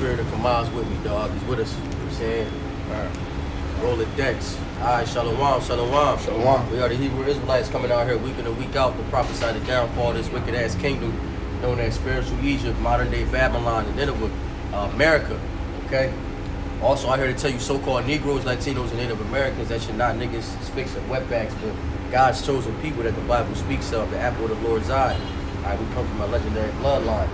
spirit of Kamal's with me, dog. He's with us. You know what I'm saying? All right. Roll the decks. All right, shalom, shalom. Shalom. We are the Hebrew Israelites coming out here week in and week out to prophesy the downfall of this wicked-ass kingdom known as spiritual Egypt, modern-day Babylon, and Nineveh, America, okay? Also, I'm here to tell you so-called Negroes, Latinos, and Native Americans that you're not niggas, spicks, and wetbacks, but God's chosen people that the Bible speaks of, the apple of the Lord's eye. All right, we come from a legendary bloodline.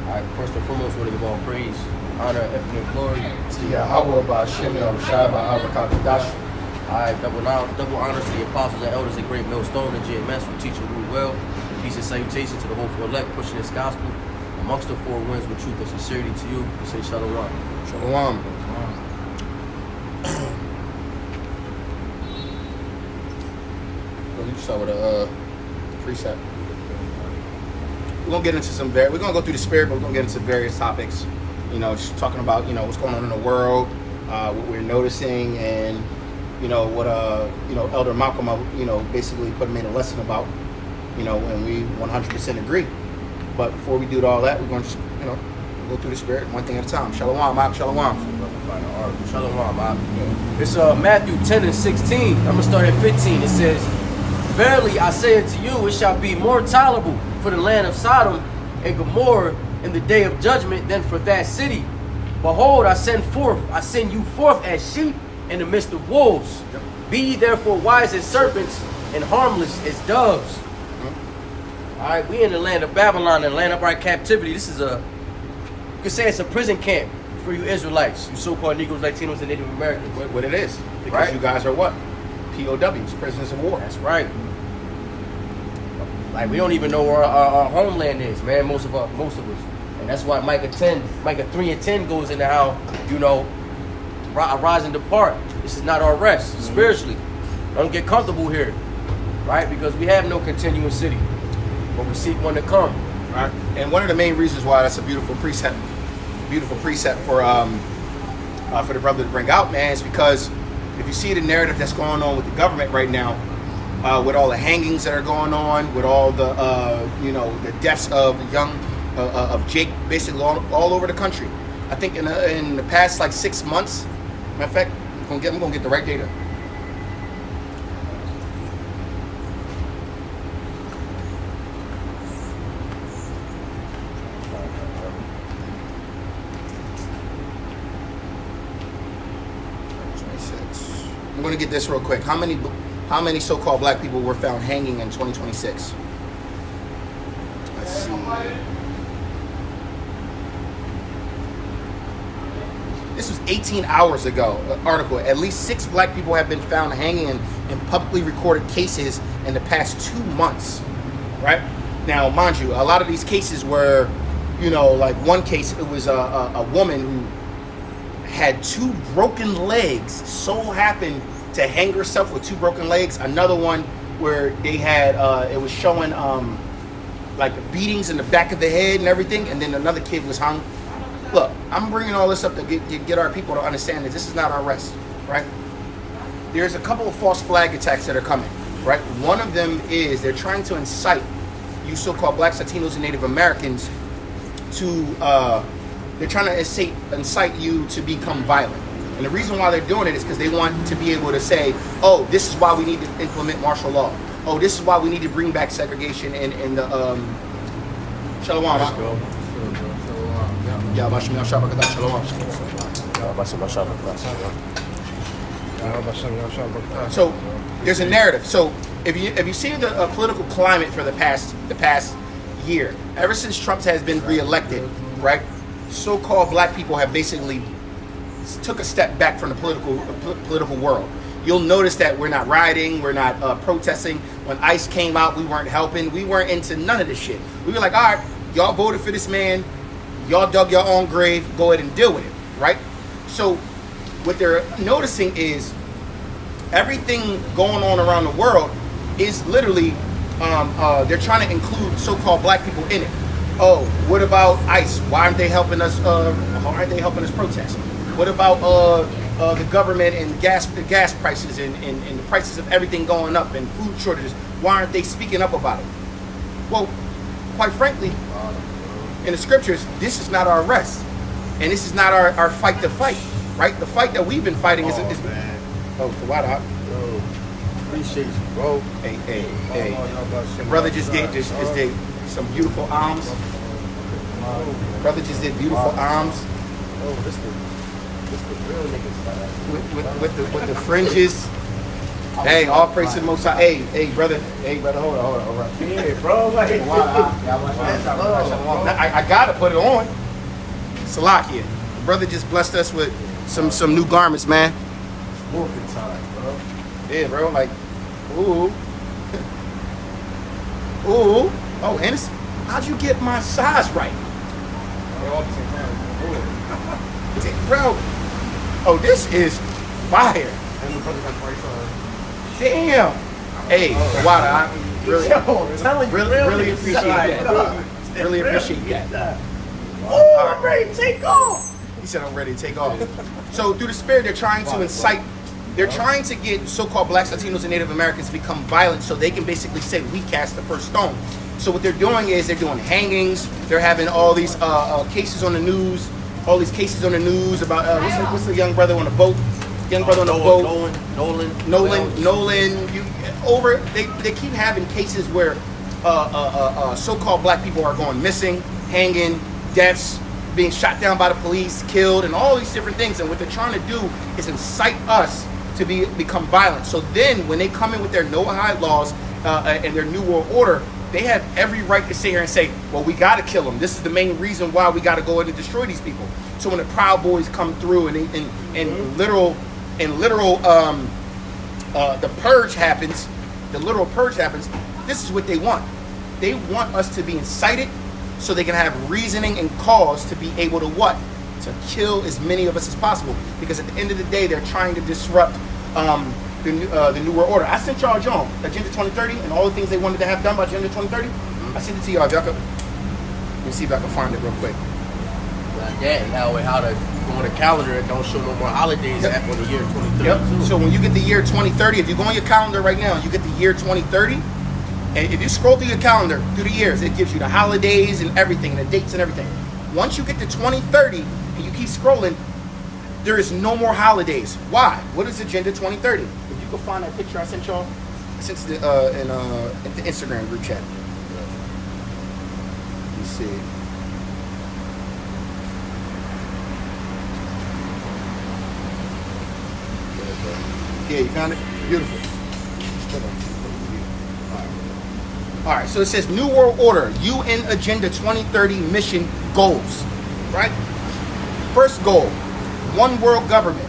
All right, first and foremost, we want to give all praise, honor, and glory To Yahweh Ba'Shem Yahushua Ba'Arakadash. All right, double honors to the apostles and elders at Great Millstone and GMS for teaching rule well. Peace and salutation to the hopeful elect pushing this gospel amongst the four winds with truth and sincerity to you. We say shalom. Shalom. You start with a precept. We're gonna get into we're gonna go through the spirit, but we're gonna get into various topics. You know, just talking about what's going on in the world, what we're noticing, and what Elder Malcolm basically made a lesson about. And we 100% agree. But before we do all that, we're going to go through the spirit one thing at a time. Shalom, Mark. Shalom. Shalom, Mark. It's Matthew 10 and 16. I'm gonna start at 15. It says, "Verily I say unto you, it shall be more tolerable for the land of Sodom and Gomorrah in the day of judgment than for that city. Behold, I send you forth as sheep in the midst of wolves. Be ye therefore wise as serpents and harmless as doves." All right, we in the land of Babylon, and land of our captivity. This is you could say it's a prison camp for you Israelites, you so-called Negroes, Latinos, and Native Americans. What it is, because right? You guys are what? POWs, prisoners of war. That's right. Like, we don't even know where our homeland is, man. Most of us, and that's why Micah 3 and 10 goes into how rise and depart. This is not our rest spiritually. Don't get comfortable here, right? Because we have no continuing city, but we seek one to come. Right. And one of the main reasons why that's a beautiful precept for the brother to bring out, man, is because if you see the narrative that's going on with the government right now, with all the hangings that are going on, with all the the deaths of of Jake, basically all over the country. I think in the past 6 months, matter of fact, I'm gonna get the right data. I'm going to get this real quick. How many so-called black people were found hanging in 2026? Let's see. This was 18 hours ago, an article. At least 6 black people have been found hanging in publicly recorded cases in the past 2 months. Right? Now, mind you, a lot of these cases were, one case, it was a woman who had 2 broken legs, so happened to hang herself with 2 broken legs. Another one where they had it was showing beatings in the back of the head and everything, and then another kid was hung. Look, I'm bringing all this up to get our people to understand that this is not our rest, right? There's a couple of false flag attacks that are coming, right? One of them is they're trying to incite you so-called blacks, Latinos, and Native Americans to they're trying to incite you to become violent. And the reason why they're doing it is because they want to be able to say, oh, this is why we need to implement martial law. Oh, this is why we need to bring back segregation in the Shalom. So there's a narrative. So if you see the political climate for the past year, ever since Trump has been reelected, right? So-called black people have basically took a step back from the political world. You'll notice that we're not rioting, we're not protesting. When ICE came out, we weren't helping. We weren't into none of this shit. We were like, all right, y'all voted for this man, y'all dug your own grave, go ahead and deal with it, right? So what they're noticing is everything going on around the world is literally, they're trying to include so-called black people in it. Oh, what about ICE? Why aren't they helping us? Why aren't they helping us protest? What about the government and the gas prices and the prices of everything going up and food shortages? Why aren't they speaking up about it? Well, quite frankly, in the scriptures, this is not our rest. And this is not our fight to fight, right? The fight that we've been fighting is man. oh, for what? Yo, appreciate you, bro. Hey. The brother just did some beautiful arms. Brother just did beautiful arms. Oh, this the real niggas. With the fringes. Hey, all praise to the Most High. Hey, brother, hold on. Yeah, bro. Like, I gotta put it on. Salakia. The brother just blessed us with some new garments, man. Moving time, bro. Yeah, bro. Like, ooh. Oh, and how'd you get my size right? Bro. Oh, this is fire. Damn. Hey, Wada, I really, I'm telling you, really appreciate that. Really appreciate that. Oh, I'm ready to take off. He said, I'm ready to take off. So through the spirit, they're trying to incite, they're trying to get so-called blacks, Latinos, and Native Americans to become violent so they can basically say, we cast the first stone. So what they're doing is they're doing hangings. They're having all these cases on the news, about, what's the young brother on the boat? Nolan. They keep having cases where so-called black people are going missing, hanging, deaths, being shot down by the police, killed, and all these different things. And what they're trying to do is incite us to become violent. So then when they come in with their Noahide laws and their New World Order, they have every right to sit here and say, well, we got to kill them. This is the main reason why we got to go in and destroy these people. So when the Proud Boys come through and literal the purge happens, this is what they want. They want us to be incited so they can have reasoning and cause to be able to what? To kill as many of us as possible. Because at the end of the day, they're trying to disrupt the New World Order. I sent y'all John, Agenda 2030, and all the things they wanted to have done by Agenda 2030. I sent it to y'all. If y'all could, let me see if I can find it real quick. Like that, and how to go on the calendar and don't show no more holidays Yep. on the year 2030. Yep. Too. So when you get the year 2030, if you go on your calendar right now, you get the year 2030, and if you scroll through your calendar through the years, it gives you the holidays and everything, and the dates and everything. Once you get to 2030 and you keep scrolling, there is no more holidays. Why? What is Agenda 2030? If you can find that picture I sent y'all, I sent it in the Instagram group chat. Let me see. Yeah, you found it? Beautiful. All right, so it says New World Order, UN Agenda 2030 mission goals, right? First goal, one world government.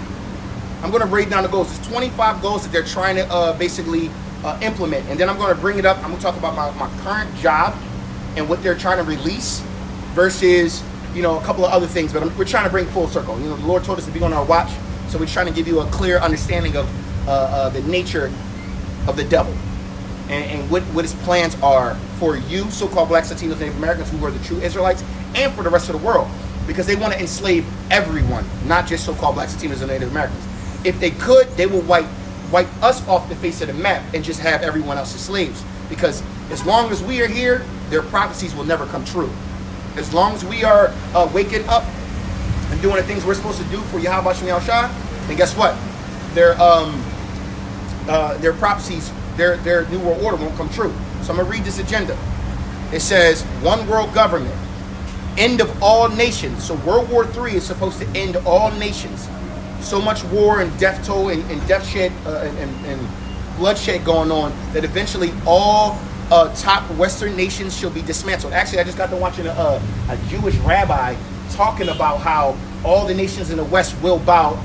I'm going to break down the goals. There's 25 goals that they're trying to basically implement. And then I'm going to bring it up. I'm going to talk about my current job and what they're trying to release versus, a couple of other things. But we're trying to bring full circle. The Lord told us to be on our watch. So we're trying to give you a clear understanding of the nature of the devil and what his plans are for you, so-called blacks, Latinos, Native Americans who are the true Israelites, and for the rest of the world. Because they want to enslave everyone, not just so-called blacks, Latinos, and Native Americans. If they could, they will wipe us off the face of the map and just have everyone else as slaves. Because as long as we are here, their prophecies will never come true. As long as we are waking up and doing the things we're supposed to do for Yahweh Shem Yahushua, then guess what? Their prophecies, their New World Order won't come true. So I'm gonna read this agenda. It says, one world government, end of all nations. So World War III is supposed to end all nations. So much war and death toll and death shed and bloodshed going on that eventually all top Western nations shall be dismantled. Actually, I just got to watching a Jewish rabbi talking about how all the nations in the West will bow.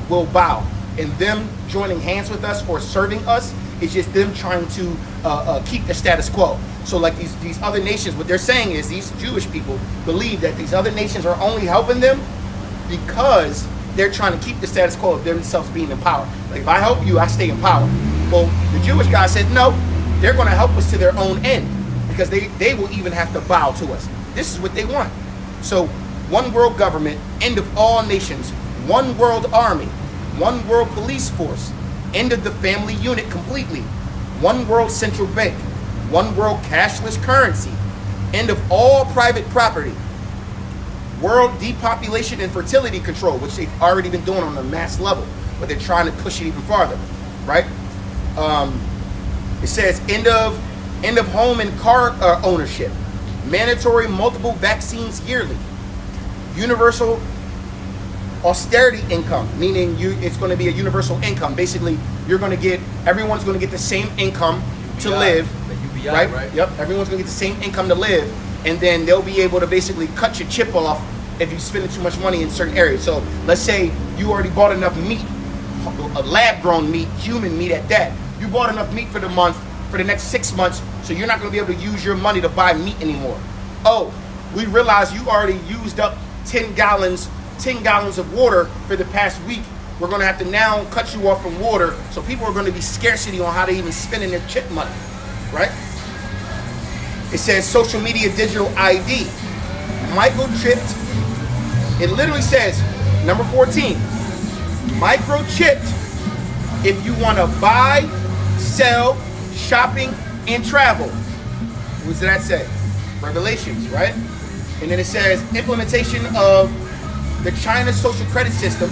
And them joining hands with us or serving us is just them trying to keep the status quo. So like these other nations, what they're saying is these Jewish people believe that these other nations are only helping them because they're trying to keep the status quo of themselves being in power. Like if I help you, I stay in power. Well, the Jewish guy said, no, they're going to help us to their own end because they will even have to bow to us. This is what they want. So one world government, end of all nations, one world army, one world police force, end of the family unit completely, one world central bank, one world cashless currency, end of all private property, world depopulation and fertility control, which they've already been doing on a mass level, but they're trying to push it even farther, right? It says end of home and car ownership, mandatory multiple vaccines yearly, universal austerity income, meaning it's going to be a universal income. Basically, everyone's going to get the same income to live, UBI, right? Yep, everyone's going to get the same income to live, and then they'll be able to basically cut your chip off if you're spending too much money in certain areas. So let's say you already bought enough meat, lab-grown meat, human meat at that. You bought enough meat for the month, for the next 6 months, so you're not going to be able to use your money to buy meat anymore. Oh, we realize you already used up 10 gallons of water for the past week. We're going to have to now cut you off from water, so people are going to be scarcity on how to even spending their chip money, right? It says social media digital ID, microchipped. It literally says, number 14, microchipped if you want to buy, sell, shopping, and travel. What does that say? Revelations, right? And then it says implementation of the China social credit system,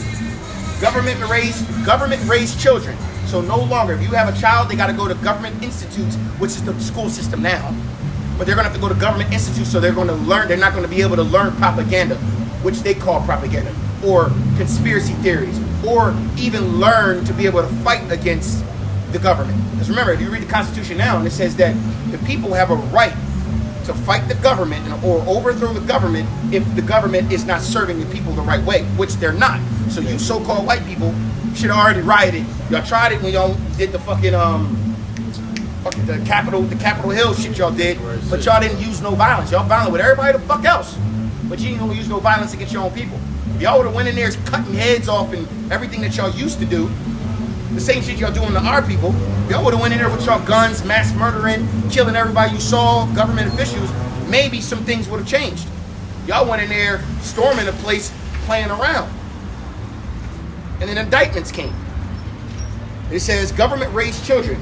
government raised children. So no longer, if you have a child, they got to go to government institutes, which is the school system now. But they're going to have to go to government institutes, so they're going to learn. They're not going to be able to learn propaganda, which they call propaganda, or conspiracy theories, or even learn to be able to fight against the government. Because remember, if you read the Constitution now, and it says that the people have a right to fight the government or overthrow the government if the government is not serving the people the right way, which they're not. So you so-called white people should have already rioted. Y'all tried it when y'all did the fucking the Capitol Hill shit y'all did, but y'all didn't use no violence. Y'all violent with everybody the fuck else, but you ain't gonna use no violence against your own people. If y'all would have went in there cutting heads off and everything that y'all used to do, the same shit y'all doing to our people, y'all would have went in there with y'all guns, mass murdering, killing everybody you saw, government officials, maybe some things would have changed. Y'all went in there storming the place, playing around. And then indictments came. It says government raised children.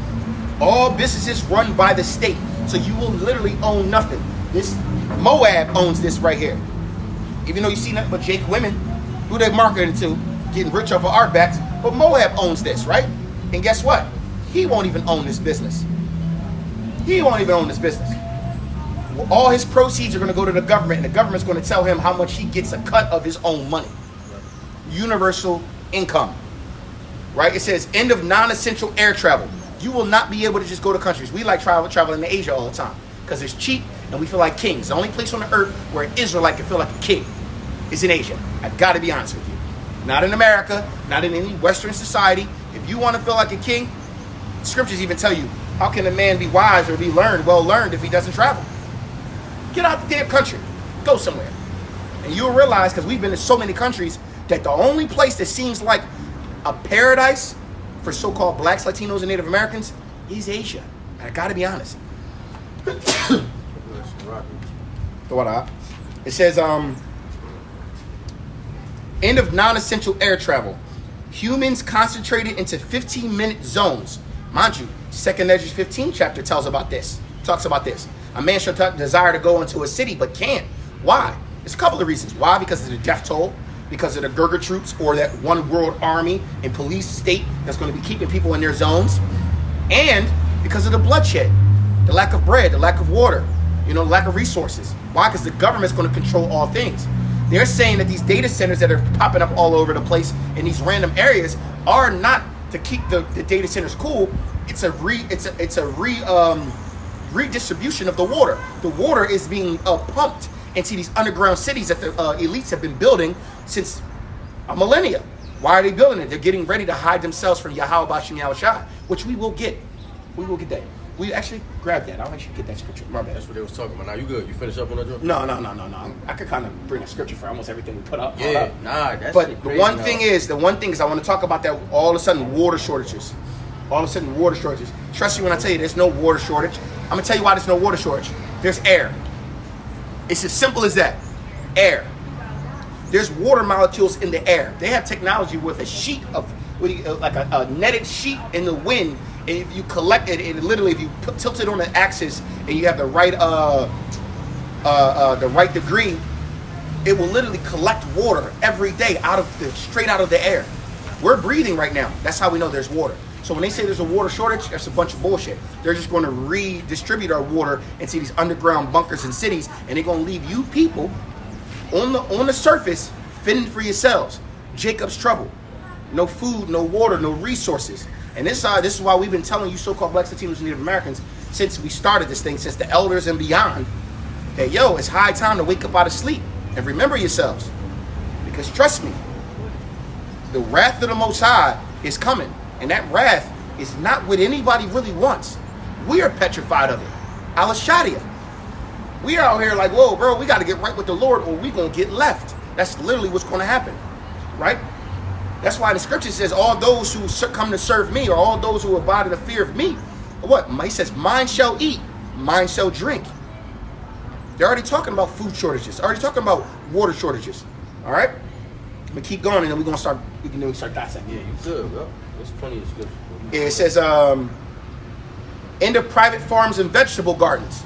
All businesses run by the state. So you will literally own nothing. This Moab owns this right here. Even though you see nothing but Jake women, who they marketing to, getting rich off of our backs. But Moab owns this, right? And guess what? He won't even own this business. He won't even own this business. Well, all his proceeds are going to go to the government, and the government's going to tell him how much he gets a cut of his own money. Universal income, right? It says end of non-essential air travel. You will not be able to just go to countries. We like traveling to Asia all the time because it's cheap and we feel like kings. The only place on the earth where an Israelite can feel like a king is in Asia. I've got to be honest with you. Not in America, not in any Western society. If you want to feel like a king, scriptures even tell you, how can a man be wise or be well learned if he doesn't travel? Get out the damn country. Go somewhere. And you'll realize, because we've been to so many countries, that the only place that seems like a paradise for so-called blacks, Latinos, and Native Americans is Asia. I got to be honest. It says, end of non-essential air travel. Humans concentrated into 15-minute zones. Mind you, 2 Esdras 15 chapter talks about this. A man shall desire to go into a city, but can't. Why? There's a couple of reasons. Why? Because of the death toll, because of the Gurkha troops or that one world army and police state that's going to be keeping people in their zones, and because of the bloodshed, the lack of bread, the lack of water, the lack of resources. Why? Because the government's going to control all things. They're saying that these data centers that are popping up all over the place in these random areas are not to keep the data centers cool. It's a redistribution of the water. The water is being pumped into these underground cities that the elites have been building since a millennia. Why are they building it? They're getting ready to hide themselves from Yahweh Bashim Yahushua, which we will get. We will get that. We actually grabbed that. I'll actually get that scripture. My bad. That's what they was talking about. Now you good? You finish up on that job? No. I could kind of bring a scripture for almost everything we put up. Yeah, that's. But the one thing is, I want to talk about that. All of a sudden, water shortages. Trust me when I tell you, there's no water shortage. I'm gonna tell you why there's no water shortage. There's air. It's as simple as that. Air. There's water molecules in the air. They have technology with a sheet of, like a netted sheet in the wind. And if you collect it, and literally if you tilt it on the axis and you have the right degree, it will literally collect water every day straight out of the air. We're breathing right now. That's how we know there's water. So when they say there's a water shortage, that's a bunch of bullshit. They're just going to redistribute our water into these underground bunkers and cities, and they're going to leave you people on the surface fending for yourselves. Jacob's trouble. No food, no water, no resources. And this is why we've been telling you so-called Blacks, Latinos, and Native Americans since we started this thing, since the elders and beyond, that yo, it's high time to wake up out of sleep and remember yourselves. Because trust me, the wrath of the Most High is coming. And that wrath is not what anybody really wants. We are petrified of it. Al-Shadia. We are out here like, whoa, bro, we got to get right with the Lord or we going to get left. That's literally what's going to happen. Right? That's why the scripture says all those who come to serve me or all those who abide in the fear of me. What? He says, mine shall eat, mine shall drink. They're already talking about food shortages. Already talking about water shortages. All right? I'm going to keep going and then we're going to start dissecting. Yeah, you good, bro. There's plenty of scripture. It says, end of private farms and vegetable gardens.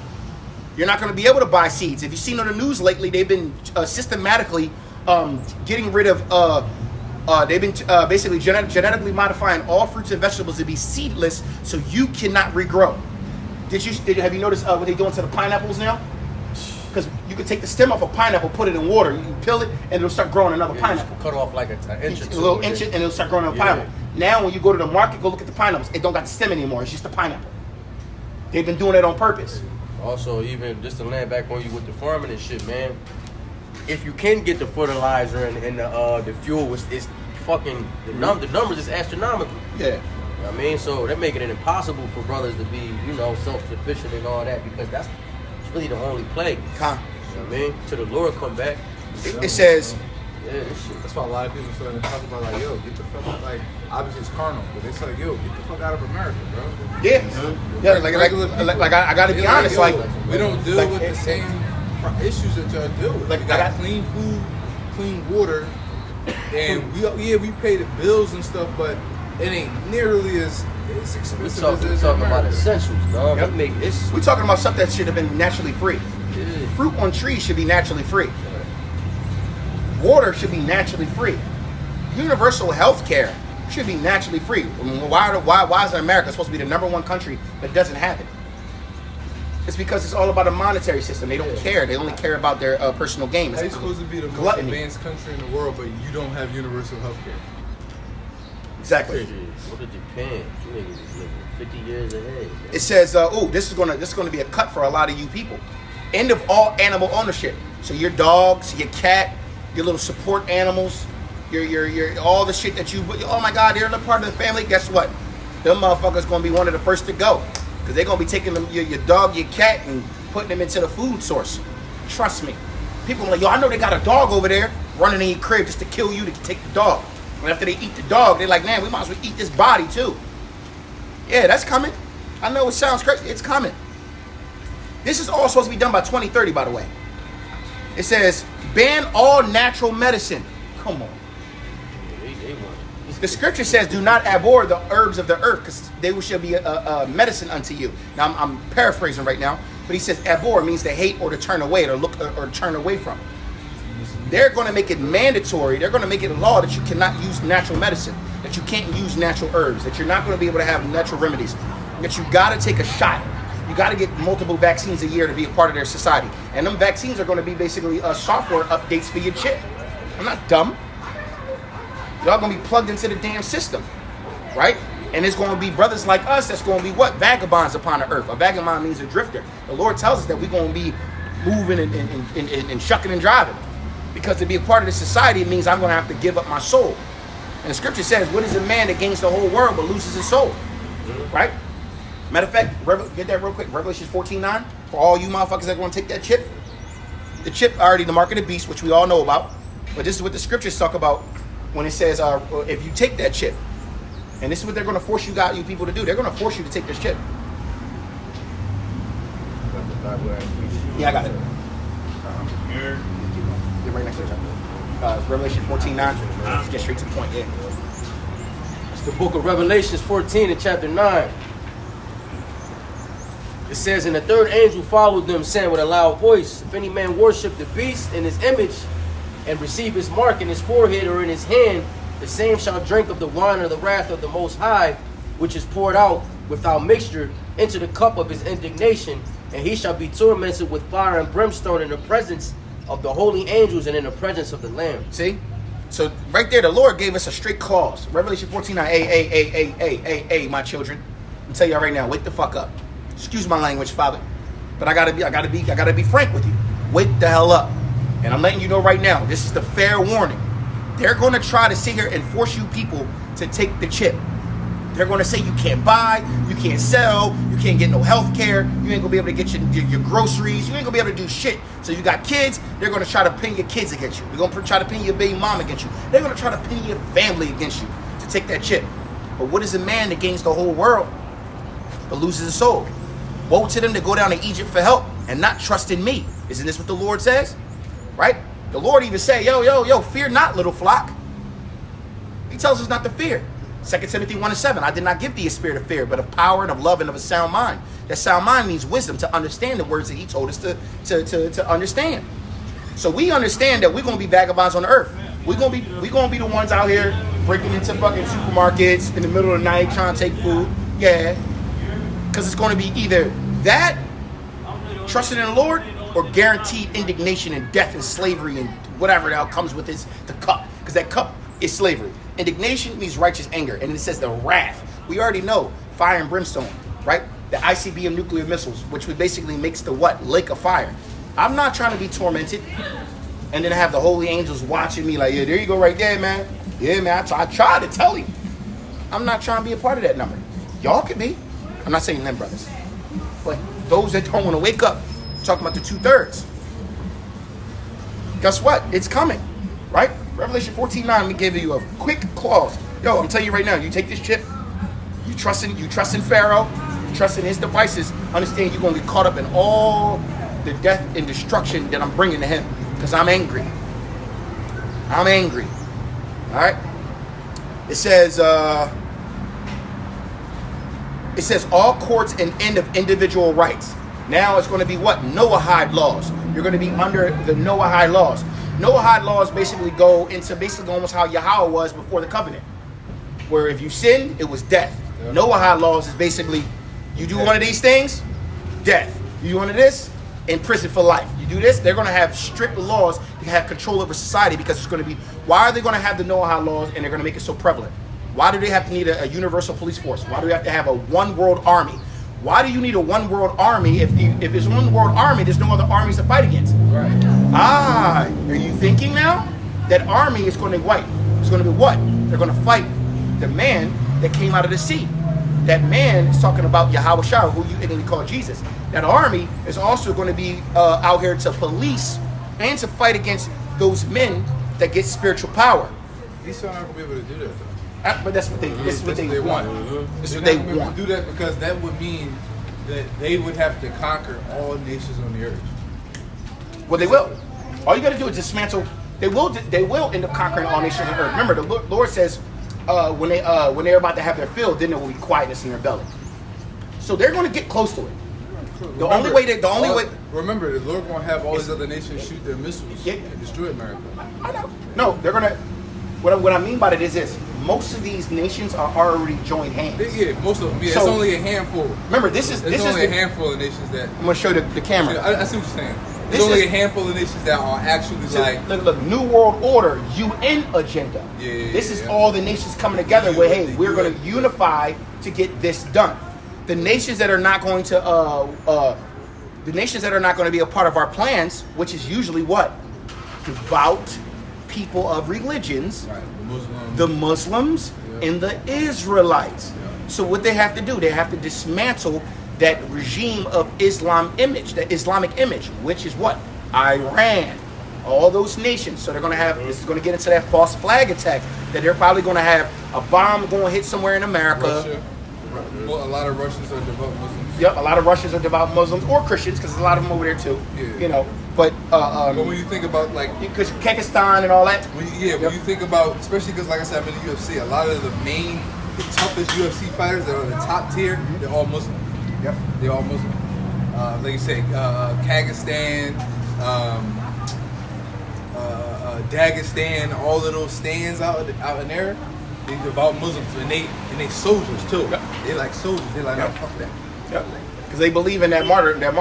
You're not going to be able to buy seeds. If you've seen on the news lately, they've been systematically getting rid of, they've been basically genetically modifying all fruits and vegetables to be seedless so you cannot regrow. Have you noticed what they're doing to the pineapples now? Because you can take the stem off a pineapple, put it in water, you can peel it, and it'll start growing another pineapple. Cut off like an inch or two. A little inch, and it'll start growing another pineapple. Now, when you go to the market, go look at the pineapples. It don't got the stem anymore. It's just a pineapple. They've been doing that on purpose. Also, even just to land back on you with the farming and shit, man. If you can get the fertilizer and the fuel, it's fucking the numbers is astronomical. Yeah. You know what I mean? So they're making it impossible for brothers to be, self-sufficient and all that because that's really the only plague. You know what I mean? Till the Lord come back. It says. Yeah, this shit. That's why a lot of people starting to talk about like, yo, get the fuck out. Like, obviously it's carnal, but it's like, yo, get the fuck out of America, bro. Yeah. Yeah. Like I gotta be honest. Yo, like we don't deal with the same issues that y'all deal with. Like, We got clean food, clean water, and we pay the bills and stuff, but it ain't nearly as expensive We as talking about America. essentials, dog. Yep. We make this. we're talking about stuff that should have been naturally free. Yeah. Fruit on trees should be naturally free. Water should be naturally free. Universal health care should be naturally free. I mean, why is America supposed to be the #1 country that doesn't have it? It's because it's all about a monetary system. They don't care. They only care about their personal gain. How you supposed to be the most Gluttony. advanced country in the world, but you don't have universal health care? Exactly. What it depends. You niggas is living 50 years ahead. It says, this is gonna be a cut for a lot of you people. End of all animal ownership. So your dogs, your cat, your little support animals, your all the shit that you. Oh my God, they're a part of the family. Guess what? Them motherfuckers gonna be one of the first to go because they're gonna be taking them, your dog, your cat, and putting them into the food source. Trust me. People are like, yo, I know they got a dog over there running in your crib just to kill you to take the dog. And after they eat the dog, they're like, man, we might as well eat this body too. Yeah, that's coming. I know it sounds crazy. It's coming. This is all supposed to be done by 2030, by the way. It says, ban all natural medicine. Come on. The scripture says, do not abhor the herbs of the earth, because they shall be a medicine unto you. Now, I'm paraphrasing right now, but he says abhor means to hate or to turn away or look or turn away from. They're going to make it mandatory. They're going to make it a law that you cannot use natural medicine, that you can't use natural herbs, that you're not going to be able to have natural remedies, that you got to take a shot. You got to get multiple vaccines a year to be a part of their society. And them vaccines are going to be basically software updates for your chip. I'm not dumb. Y'all going to be plugged into the damn system, right? And it's going to be brothers like us that's going to be what? Vagabonds upon the earth. A vagabond means a drifter. The Lord tells us that we're going to be moving and shucking and driving. Because to be a part of this society, it means I'm going to have to give up my soul. And the scripture says, what is a man that gains the whole world but loses his soul? Right? Matter of fact, get that real quick. Revelation 14:9. For all you motherfuckers that are going to take that chip. The chip already the mark of the beast, which we all know about. But this is what the scriptures talk about when it says, if you take that chip. And this is what they're going to force you people to do. They're going to force you to take this chip. Yeah, I got it. Here. Get right next to it. Revelation 14:9. Let's get straight to the point. Yeah. It's the book of Revelations 14 and chapter 9. It says, and the third angel followed them, saying with a loud voice, if any man worship the beast and his image and receive his mark in his forehead or in his hand, the same shall drink of the wine of the wrath of the Most High, which is poured out without mixture into the cup of his indignation, and he shall be tormented with fire and brimstone in the presence of the holy angels and in the presence of the Lamb. See? So right there, the Lord gave us a straight clause. Revelation 14:9. Hey, my children. I'm telling y'all right now, wake the fuck up. Excuse my language, Father, but I gotta be frank with you. Wake the hell up. And I'm letting you know right now, this is the fair warning. They're going to try to sit here and force you people to take the chip. They're going to say you can't buy, you can't sell, you can't get no health care, you ain't going to be able to get your groceries, you ain't going to be able to do shit. So you got kids, they're going to try to pin your kids against you. They're going to try to pin your baby mom against you. They're going to try to pin your family against you to take that chip. But what is a man that gains the whole world but loses his soul? Woe to them that go down to Egypt for help and not trust in me. Isn't this what the Lord says? Right? The Lord even say, yo, fear not, little flock. He tells us not to fear. 2 Timothy 1:7, I did not give thee a spirit of fear, but of power and of love and of a sound mind. That sound mind means wisdom to understand the words that he told us to understand. So we understand that we're going to be vagabonds on the earth. We're going to be the ones out here breaking into fucking supermarkets in the middle of the night trying to take food. Yeah. Because it's going to be either that, trusting in the Lord, or guaranteed indignation and death and slavery and whatever the hell comes with the cup. Because that cup is slavery. Indignation means righteous anger. And it says the wrath. We already know fire and brimstone, right? The ICBM nuclear missiles, which basically makes the what? Lake of fire. I'm not trying to be tormented and then have the holy angels watching me like, yeah, there you go right there, man. Yeah, man, I tried to tell you. I'm not trying to be a part of that number. Y'all could be. I'm not saying them, brothers. But those that don't want to wake up, I'm talking about the 2/3. Guess what? It's coming, right? Revelation 14:9, we gave you a quick clause. Yo, I'm telling you right now, you take this chip, you trust in Pharaoh, you trust in his devices, understand you're going to get caught up in all the death and destruction that I'm bringing to him. Because I'm angry. I'm angry. All right? It says all courts and end of individual rights. Now it's going to be what? Noahide laws. You're going to be under the Noahide laws. Noahide laws basically go into almost how Yahweh was before the covenant. Where if you sinned, it was death. Yeah. Noahide laws is basically, you do one of these things, death. You do one of this, in prison for life. You do this, they're going to have strict laws to have control over society because it's going to be, why are they going to have the Noahide laws and they're going to make it so prevalent? Why do they have to need a universal police force? Why do we have to have a one world army? Why do you need a one world army if there's one world army, there's no other armies to fight against? Right. Are you thinking now? That army is going to wipe. It's going to be what? They're going to fight the man that came out of the sea. That man is talking about Yahweh Shah, who you Italy call Jesus. That army is also going to be out here to police and to fight against those men that get spiritual power. These are not going to be able to do that, though. But that's what they want. This is what they want. Do that because that would mean that they would have to conquer all nations on the earth. Well, they will. All you got to do is dismantle. They will end up conquering all nations on earth. Remember, the Lord says when they're about to have their fill, then there will be quietness in their belly. So they're going to get close to it. Remember, the Lord going to have all these other nations shoot their missiles and destroy America. I know. No, they're going to. What I mean by it is this: most of these nations are already joined hands. Yeah, most of them. Yeah, so, it's only a handful. Remember, this is only a handful of nations that. I'm going to show the camera. I see what you're saying. There's only a handful of nations that are actually look, New World Order, UN agenda. This is all the nations coming together where, hey, we're going to unify to get this done. The nations that are not going to, be a part of our plans, which is usually what? Devout people of religions, right. The Muslims and the Israelites. Yeah. So what they have to do, they have to dismantle that regime of Islamic image, which is what? Iran. All those nations. So they're going to have, this is going to get into that false flag attack, that they're probably going to have a bomb going to hit somewhere in America. Russia. Well, a lot of Russians are devout Muslims. Yep, a lot of Russians are devout Muslims or Christians, because there's a lot of them over there too. Yeah. You know, but when you think about because Kyrgyzstan and all that. When you think about, especially because like I said, I'm in the UFC, a lot of the toughest UFC fighters that are the top tier, they're all Muslim. Yep, they're all Muslim. Like you say, Kyrgyzstan, Dagestan, all of those stands out in there. They devout Muslims and they soldiers too. Yep. They like soldiers. They like, Yep. oh, fuck that. Because they believe in that martyrdom,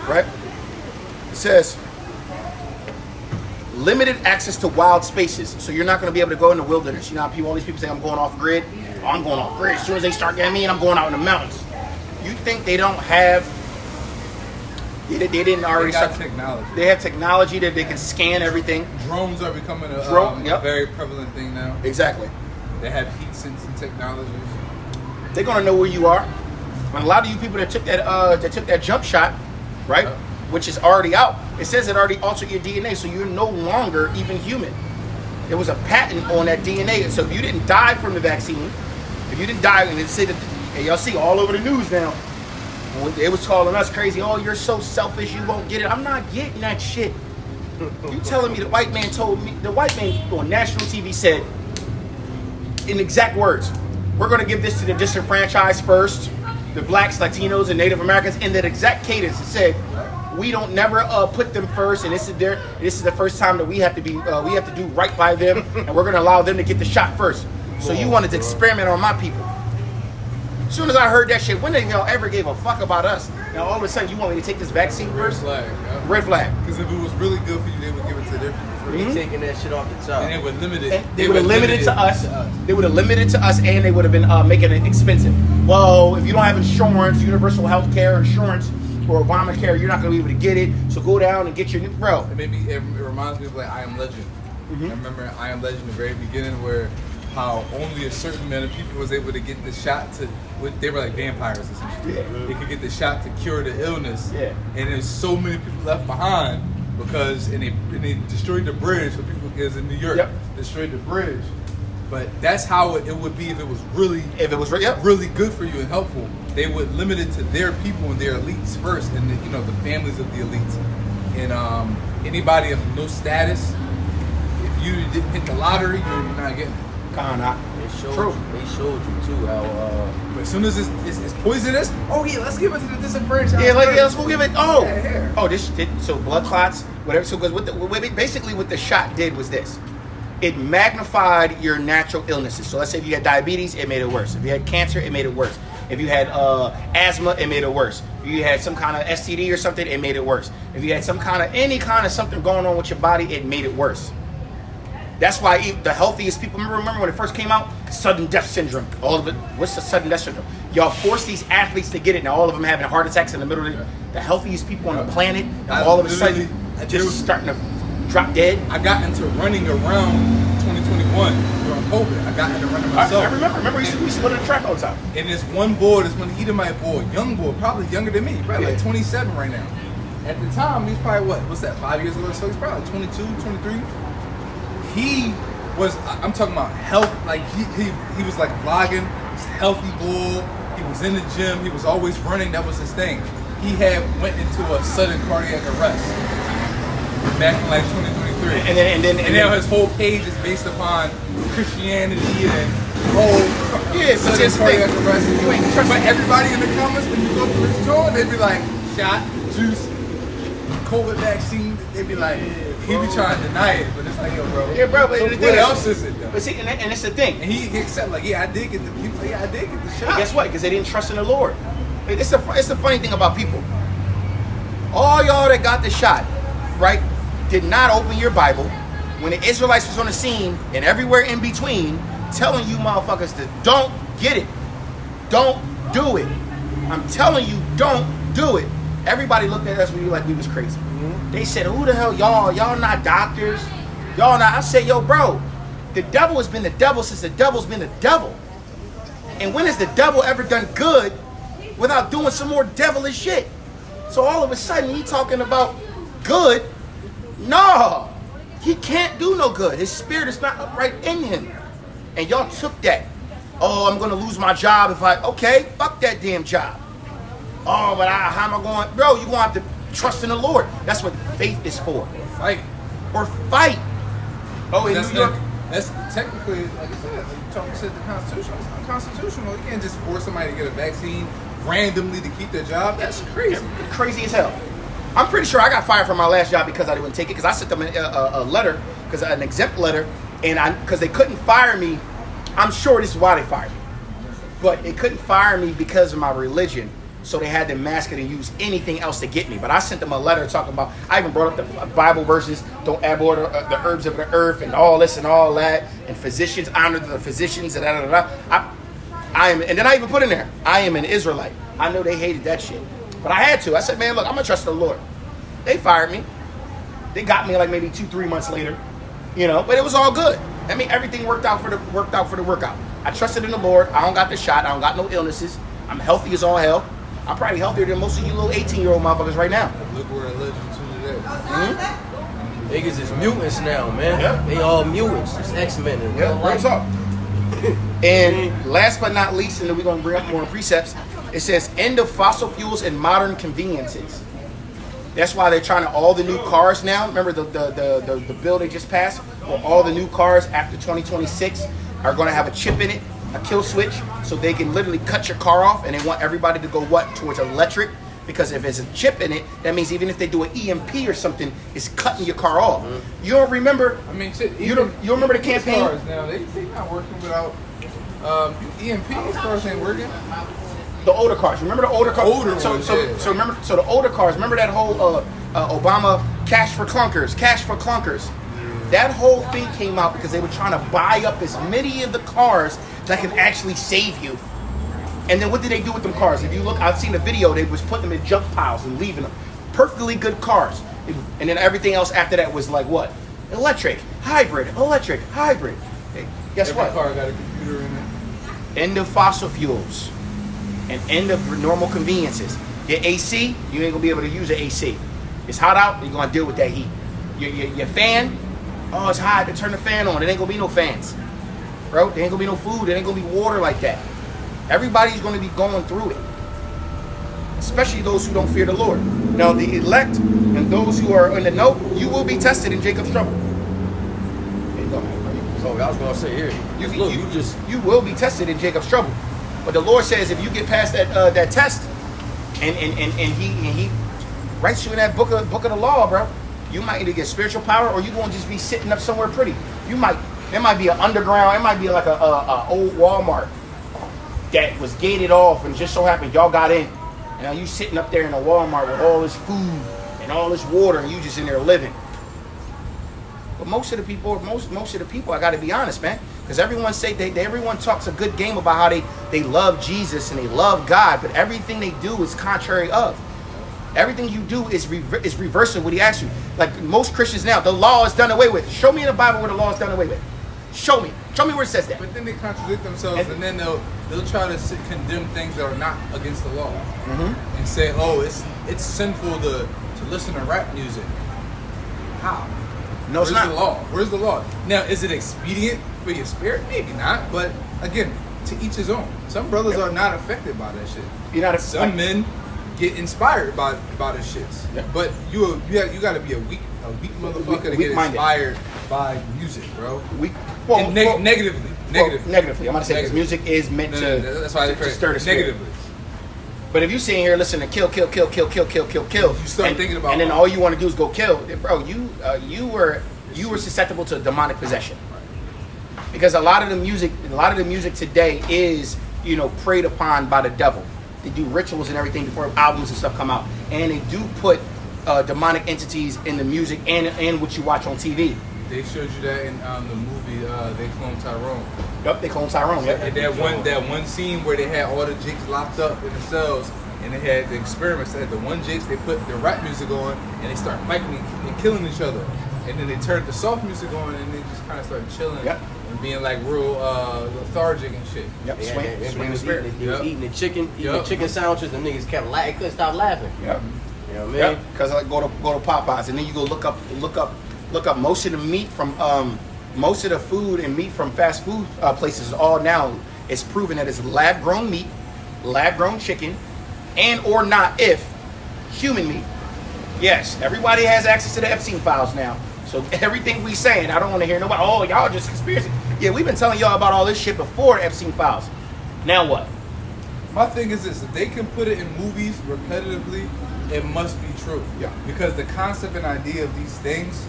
right? It says limited access to wild spaces, so you're not going to be able to go in the wilderness. You know how all these people say, I'm going off grid? Oh, I'm going off grid. As soon as they start getting me, and I'm going out in the mountains. You think they don't have, they didn't already They got start, technology. they have technology that they can scan everything. Drones are becoming Yep. a very prevalent thing now. Exactly. They have heat sensing technologies. They're going to know where you are. And a lot of you people that took that jump shot, right, Yep. which is already out, it says it already altered your DNA, so you're no longer even human. There was a patent on that DNA, so if you didn't die from the vaccine, if you didn't die, and it said that, and y'all see all over the news now, they was calling us crazy. Oh, you're so selfish, you won't get it. I'm not getting that shit. You telling me the white man on national TV said, in exact words, we're going to give this to the disenfranchised first, the blacks, Latinos, and Native Americans, in that exact cadence. It said, we don't never put them first, and this is the first time that we have to do right by them, and we're going to allow them to get the shot first. So you wanted to experiment on my people. As soon as I heard that shit, when did y'all ever gave a fuck about us? Now all of a sudden you want me to take this vaccine Red first? flag. Yeah. Red flag. Because if it was really good for you, they would give it to their people first. They taking that shit off the top. And they would limit it. And they would have limited to us. They would have limited to us, and they would have been making it expensive. Well, if you don't have insurance, universal health care insurance, or Obamacare, you're not going to be able to get it. So go down and get your new bro. It reminds me of like I Am Legend. I remember I Am Legend, the very beginning, where how only a certain amount of people was able to get the shot to. They were like vampires essentially. Yeah. They could get the shot to cure the illness. Yeah. And there's so many people left behind because they destroyed the bridge. So people, it was in New York, Yep. destroyed the bridge. But that's how it would be if it was really Yep. really good for you and helpful. They would limit it to their people and their elites first, and the families of the elites. And anybody of no status, if you didn't hit the lottery, you're not getting it. They showed you too how But as soon as it's poisonous, oh yeah, let's give it to the disenfranchised. Yeah, like let's go give it. Oh, Yeah, here. oh, so blood clots, whatever. So because basically what the shot did was this: it magnified your natural illnesses. So let's say if you had diabetes, it made it worse. If you had cancer, it made it worse. If you had asthma, it made it worse. If you had some kind of STD or something, it made it worse. If you had any kind of something going on with your body, it made it worse. That's why the healthiest people, remember when it first came out? Sudden death syndrome. All of it. What's the sudden death syndrome? Y'all force these athletes to get it. Now all of them having heart attacks in the middle of the healthiest people on the planet. And all of a sudden, just starting to drop dead. I got into running around 2021 during COVID. I got into running myself. I remember we used to go to the track all the time. And this one boy, this one Edomite boy, young boy, probably younger than me, probably like 27 right now. At the time, he's probably what's that, 5 years ago or so? He's probably 22, 23. He was, I'm talking about health, like he was like vlogging, he's a healthy boy, he was in the gym, he was always running, that was his thing. He went into a sudden cardiac arrest back in like 2023. And now his whole page is based upon Christianity and sudden cardiac arrest. But everybody in the comments, when you go to his joint, they'd be like, shot, juice, COVID vaccine, they'd be like, he be trying to deny it, but it's like, yo, bro. Yeah, bro, but So the what thing else is it, though? But see, and it's the thing. And he accept, like, yeah, I did get the shot. Guess what? Because they didn't trust in the Lord. It's the funny thing about people. All y'all that got the shot, right, did not open your Bible when the Israelites was on the scene and everywhere in between telling you motherfuckers to don't get it. Don't do it. I'm telling you, don't do it. Everybody looked at us like we was crazy. They said, who the hell y'all? Y'all not doctors. Y'all not. I said, yo, bro, the devil has been the devil since the devil's been the devil. And when has the devil ever done good without doing some more devilish shit? So all of a sudden, he talking about good. No, he can't do no good. His spirit is not upright in him. And y'all took that. Oh, I'm going to lose my job if okay, fuck that damn job. Oh, but how am I going? Bro, you're going to have to trust in the Lord. That's what faith is for. Fight. Or fight. Oh, in New York. That's technically, like I said, you said the Constitution. It's unconstitutional. You can't just force somebody to get a vaccine randomly to keep their job. That's crazy. Crazy as hell. I'm pretty sure I got fired from my last job because I didn't take it, because I sent them a letter because an exempt letter, and because they couldn't fire me. I'm sure this is why they fired me, but they couldn't fire me because of my religion. So they had to mask it and use anything else to get me. But I sent them a letter talking about, I even brought up the Bible verses, don't abhor the herbs of the earth and all this and all that. And physicians, honor the physicians, and I am, and then I even put in there, I am an Israelite. I know they hated that shit. But I had to. I said, man, look, I'm going to trust the Lord. They fired me. They got me like maybe 2-3 months later, but it was all good. I mean, everything worked out for the workout. I trusted in the Lord. I don't got the shot. I don't got no illnesses. I'm healthy as all hell. I'm probably healthier than most of you little 18-year-old motherfuckers right now. Look where it led you to today. Mm-hmm. Niggas is mutants now, man. Yep. They all mutants. It's X-Men. Yeah, real talk. And last but not least, and then we're going to bring up more precepts, it says, end of fossil fuels and modern conveniences. That's why they're trying to, all the new cars now, remember the bill they just passed, where all the new cars after 2026 are going to have a chip in it, a kill switch, so they can literally cut your car off, and they want everybody to go towards electric, because if there's a chip in it, that means even if they do an EMP or something, it's cutting your car off. Mm-hmm. You don't remember? I mean, shit. You remember the campaign? Cars now, they not working without EMP. Cars ain't working. The older cars. Remember the older cars? Older ones, So remember. So the older cars. Remember that whole Obama cash for clunkers. That whole thing came out because they were trying to buy up as many of the cars that can actually save you. And then what did they do with them cars? If you look, I've seen a video. They was putting them in junk piles and leaving them. Perfectly good cars. And then everything else after that was like what? Electric, hybrid. Hey, guess Every what? car got a computer in it. End of fossil fuels. And end of normal conveniences. Your AC, you ain't gonna be able to use an AC. It's hot out, you're gonna deal with that heat. Your fan, oh, it's hot, turn the fan on. It ain't gonna be no fans. Bro, there ain't gonna be no food, there ain't gonna be water like that. Everybody's gonna be going through it. Especially those who don't fear the Lord. Now, the elect and those who are in the know, you will be tested in Jacob's trouble. So I was gonna say here, you will be tested in Jacob's trouble. But the Lord says if you get past that test, and he writes you in that book of the law, bro, you might either get spiritual power or you won't just be sitting up somewhere pretty. There might be an underground, it might be like a old Walmart that was gated off, and just so happened y'all got in. And now you sitting up there in a Walmart with all this food and all this water, and you just in there living. But most of the people, I got to be honest, man, because everyone talks a good game about how they love Jesus and they love God, but everything they do is contrary of. Everything you do is reversing what he asks you. Like most Christians now, the law is done away with. Show me in the Bible where the law is done away with. Show me where it says that. But then they contradict themselves, and then they'll try to condemn things that are not against the law, Mm-hmm. and say, oh, it's sinful to listen to rap music. How? No, it's not. Where's the law? Where's the law? Now, is it expedient for your spirit? Maybe not. But again, to each his own. Some brothers are not affected by that shit. Some men get inspired by the shits. Yeah. But you got to be a weak motherfucker to get inspired by music, bro. Negatively. Negatively. I'm gonna say because music is meant to. That's why to stir the spirit. negatively. But if you sitting here listening to kill, You start thinking about, and then all you want to do is go kill, bro. You were susceptible to demonic possession, because a lot of the music today is preyed upon by the devil. They do rituals and everything before albums and stuff come out, and they do put demonic entities in the music and what you watch on TV. They showed you that in the movie They Clone Tyrone. Yep, They Clone Tyrone. Yep. And that one scene where they had all the jigs locked up in the cells, and they had the experiments. That the one jigs, they put the rap music on, and they start fighting and killing each other. And then they turned the soft music on, and they just kind of started chilling and being like real lethargic and shit. Yep, swing the spirit. They was eating the chicken sandwiches. Them niggas kept laughing. Couldn't stop laughing. Yep. You know what I mean? Because like go to Popeyes, and then you go look up most of the meat from most of the food and meat from fast food places. All now it's proven that it's lab grown meat, lab grown chicken, and or not if human meat. Yes, everybody has access to the Epstein files now. So everything we saying, I don't want to hear nobody. Oh, y'all just conspiracy. Yeah, we've been telling y'all about all this shit before the Epstein files. Now what? My thing is this: if they can put it in movies repetitively, it must be true. Yeah. Because the concept and idea of these things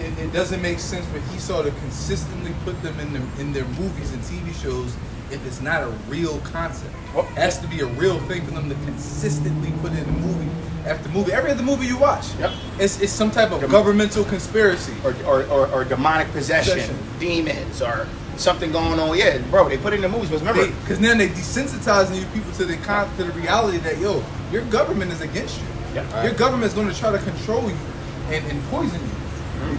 it doesn't make sense for Esau to consistently put them in their movies and TV shows if it's not a real concept. Well, it has to be a real thing for them to consistently put it in movie after movie. Every other movie you watch, Yep. it's some type of governmental conspiracy. Or demonic possession, demons, or something going on. Yeah, bro, they put it in the movies. But remember, Because now they desensitizing you people to the reality that, yo, your government is against you. Yep. Your government is going to try to control you and poison you.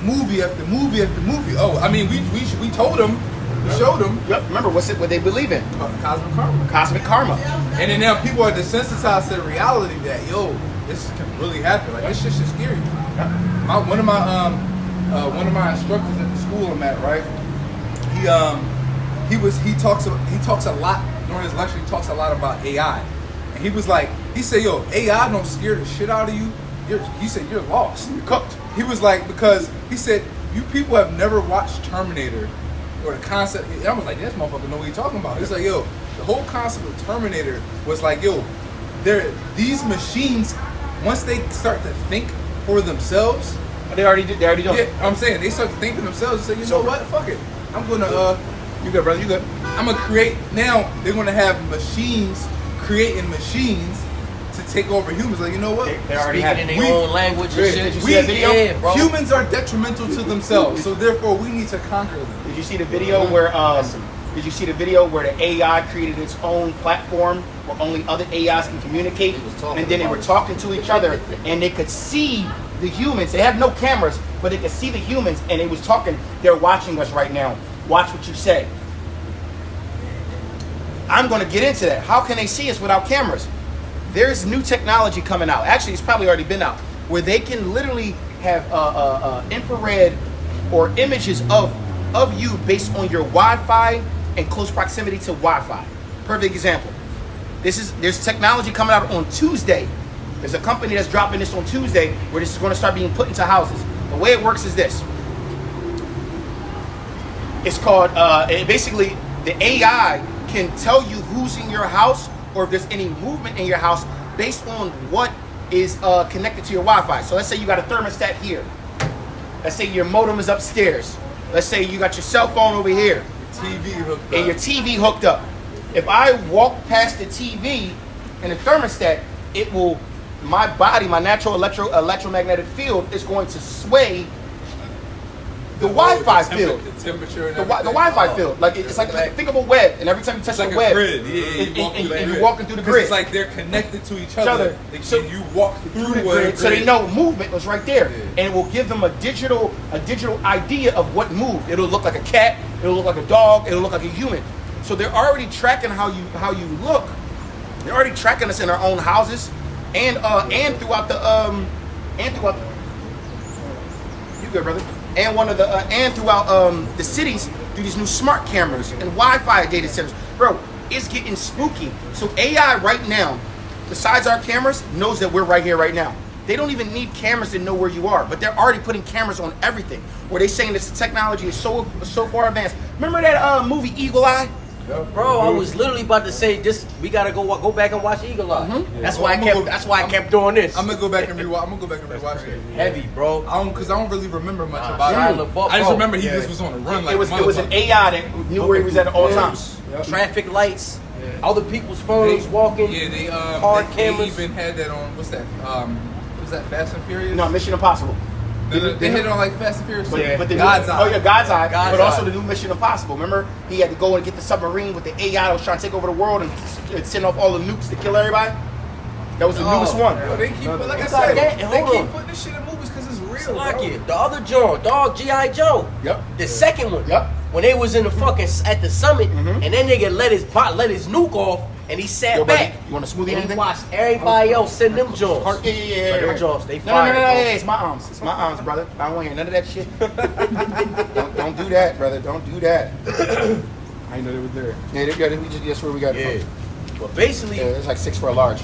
Movie after movie after movie. Oh, I mean, we told them, we showed them. Yep. Remember, what they believe in? Cosmic karma. Cosmic karma. And then now people are desensitized to the reality that, yo, this can really happen. Like, this shit's just scary. One of my instructors at the school I'm at, right? He talks a lot during his lecture. He talks a lot about AI, and he said, yo, AI don't scare the shit out of you. He said you're lost. You're cooked. He was like, because he said you people have never watched Terminator or the concept. And I was like, this motherfucker know what he's talking about. He's like, yo, the whole concept of Terminator was like, yo, these machines, once they start to think for themselves, They already doing it. yeah, I'm saying they start to think for themselves and say, you know what, fuck it, I'm gonna You good, brother? You good? I'm gonna create. Now they're gonna have machines creating machines to take over humans. Like, you know what? They already have Speaking in their own language and Did shit. you see that video? Yeah, bro. Humans are detrimental to themselves, so therefore we need to conquer them. Did you see the video where the AI created its own platform where only other AIs can communicate, and then they were talking to each other, and they could see the humans. They have no cameras, but they could see the humans, and they was talking. They're watching us right now. Watch what you say. I'm going to get into that. How can they see us without cameras? There's new technology coming out. Actually, it's probably already been out, where they can literally have infrared or images of you based on your Wi-Fi and close proximity to Wi-Fi. Perfect example. There's technology coming out on Tuesday. There's a company that's dropping this on Tuesday where this is going to start being put into houses. The way it works is this. It's called, basically, the AI can tell you who's in your house or if there's any movement in your house based on what is connected to your Wi-Fi. So let's say you got a thermostat here. Let's say your modem is upstairs. Let's say you got your cell phone over here. TV hooked up. And your TV hooked up. If I walk past the TV and the thermostat, my body, my natural electromagnetic field is going to sway the Wi-Fi field. The temperature and The everything. Wi-Fi field. Like it's like think of a web, and every time you touch It's like the a web, grid. Yeah, and you're walking through the 'Cause grid. It's like they're connected to each other. So you walk through the where grid, so they know movement was right there, and it will give them a digital idea of what moved. It'll look like a cat, it'll look like a dog, it'll look like a human. So they're already tracking how you look. They're already tracking us in our own houses, and throughout the you good, brother? And throughout the cities through these new smart cameras and Wi-Fi data centers, bro. It's getting spooky. So AI right now, besides our cameras, knows that we're right here right now. They don't even need cameras to know where you are, but they're already putting cameras on everything. Where they saying this technology is so far advanced. Remember that movie Eagle Eye? Bro, I was literally about to say this. We gotta go back and watch Eagle Eye. Mm-hmm. That's why I kept doing this. I'm gonna go back and rewatch it. Heavy, bro. Because I don't really remember much Shia about it. LaBeouf, I just bro. remember he just was on a run like It was an AI that knew where he was at all times. Traffic lights, other people's phones walking. Yeah, hard they cameras. even had that on. What's that? Was that Fast and Furious? No, Mission Impossible. They had it on like Fast and Furious. But the God's new, Eye. Oh yeah, God's Eye. God's but also Eye. the new Mission Impossible. Remember, he had to go and get the submarine with the AI that was trying to take over the world and send off all the nukes to kill everybody. That was the newest one. Bro, they keep, like I It's said, like that. they Hold keep on. putting this shit in movies because it's real. It's like bro. it. The other John, dog, G.I. Joe. Yep. The second one. Yep. When they was in the fucking at the summit, and then nigga let his nuke off, and he sat Yo, buddy, back. you want a smoothie or And he anything? watched everybody else send them Jones. Yeah. But them Jones, they No, fire. bro. it's my arms. It's my arms, brother. I don't want to hear none of that shit. don't do that, brother. Don't do that. I know they were there. Yeah, we just guess where we got it Yeah. from. But basically, Yeah, it's like 6 for a large.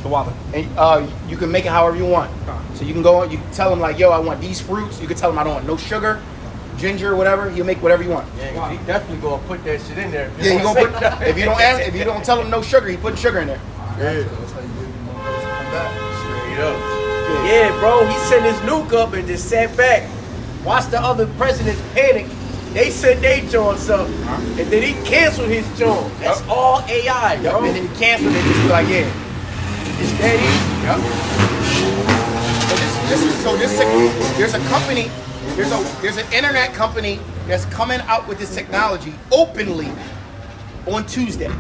And you can make it however you want. So you can go, you can tell them like, yo, I want these fruits. You can tell them I don't want no sugar, ginger, whatever. You'll make whatever you want. yeah, he definitely gonna put that shit in there. Yeah, he gonna put. If you don't tell him no sugar, he putting sugar in there. Yeah. That's how you get the motherfuckers to come back. Straight up. Yeah, bro, he sent his nuke up and just sat back. Watch the other presidents panic. They said they joined something, and then he canceled his joint. That's all AI, Yep. bro. And then he canceled it. Just be like, yeah. It's that easy. Yep. There's a company, there's an internet company that's coming out with this technology openly on Tuesday.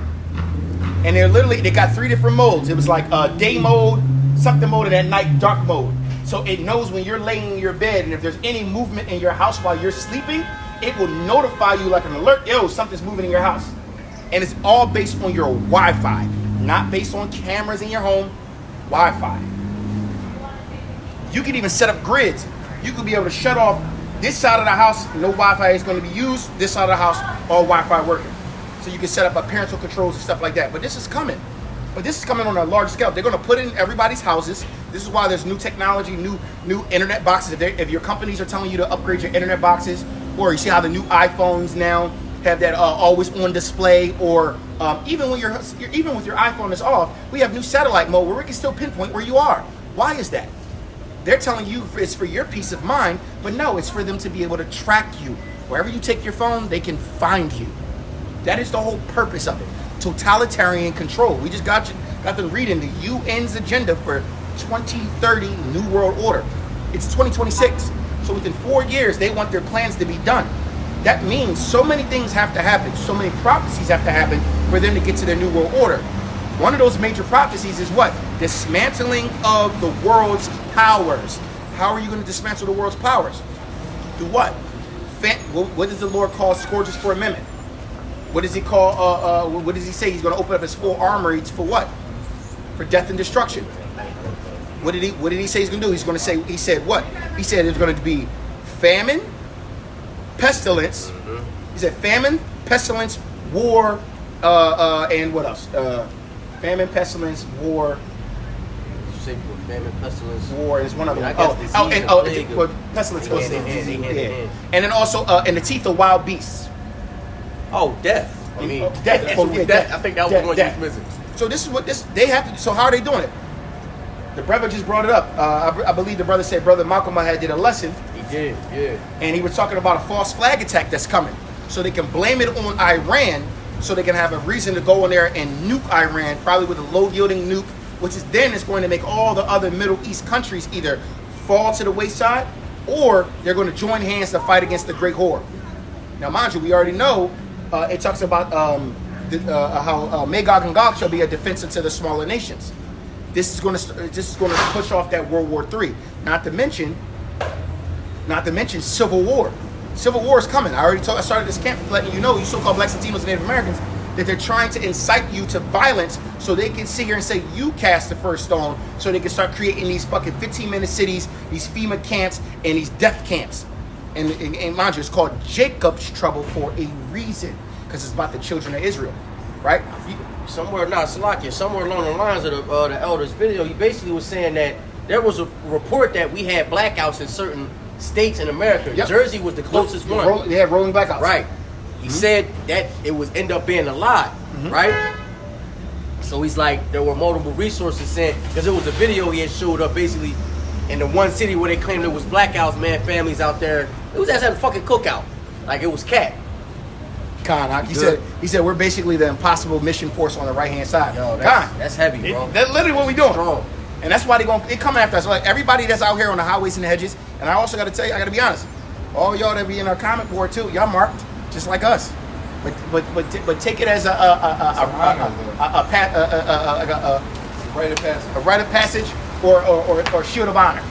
And they got 3 different modes. It was like day mode, something mode, and at night dark mode. So it knows when you're laying in your bed, and if there's any movement in your house while you're sleeping, it will notify you like an alert, yo, something's moving in your house. And it's all based on your Wi-Fi, not based on cameras in your home, Wi-Fi. You can even set up grids. You could be able to shut off this side of the house, no Wi-Fi is going to be used. This side of the house, all Wi-Fi working. So you can set up parental controls and stuff like that. But this is coming. But this is coming on a large scale. They're going to put it in everybody's houses. This is why there's new technology, new internet boxes. If your companies are telling you to upgrade your internet boxes, or you see how the new iPhones now have that always on display, or even when even with your iPhone is off, we have new satellite mode where we can still pinpoint where you are. Why is that? They're telling you it's for your peace of mind, but no, it's for them to be able to track you. Wherever you take your phone, they can find you. That is the whole purpose of it. Totalitarian control. We just got them reading the UN's agenda for 2030 New World Order. It's 2026. So within 4 years, they want their plans to be done. That means so many things have to happen. So many prophecies have to happen for them to get to their New World Order. One of those major prophecies is what? Dismantling of the world's powers. How are you going to dismantle the world's powers? Do what? What does the Lord call scourges for amendment? What does he call, what does he say? He's going to open up his full armory for what? For death and destruction. What did he say he's going to do? He said what? He said it's going to be famine, pestilence. He said famine, pestilence, war, and what else? Famine, pestilence, war. You say famine, pestilence, war is one of them. Pestilence goes in. And then also in the teeth of wild beasts. Oh, death. I mean, death. Death. I think that was the one you was missing. So this is what they have to do. So how are they doing it? The brother just brought it up. I believe the brother said Brother Malcolm had did a lesson. He did, yeah. And he was talking about a false flag attack that's coming. So they can blame it on Iran, so they can have a reason to go in there and nuke Iran, probably with a low-yielding nuke, which is then it's going to make all the other Middle East countries either fall to the wayside, or they're going to join hands to fight against the Great Horde. Now, mind you, we already know it talks about how Magog and Gog shall be a defense to the smaller nations. This is going to push off that World War III. Not to mention Civil War. Civil War is coming. I started this camp letting you know, you so-called Blacks, Latinos, and Native Americans, that they're trying to incite you to violence so they can sit here and say you cast the first stone, so they can start creating these fucking 15-minute cities, these FEMA camps, and these death camps. And mind you, it's called Jacob's Trouble for a reason, because it's about the children of Israel, right? Somewhere along the lines of the elder's video, he basically was saying that there was a report that we had blackouts in certain states in America. Yep. Jersey was the closest one. They had rolling blackouts. Right. He said that it was end up being a lie, right? So he's like, there were multiple resources saying, because there was a video he had showed up basically in the one city where they claimed there was blackouts, man, families out there. It was as a fucking cookout. Like it was cat. He said we're basically the impossible mission force on the right hand side. Yo, that's heavy, bro. That's literally what we doing. Strong. And that's why they coming after us. Like everybody that's out here on the highways and the hedges. And I also got to tell you, I got to be honest. All y'all that be in our comment board too, y'all marked just like us. But take it as a rite of passage or shield of honor.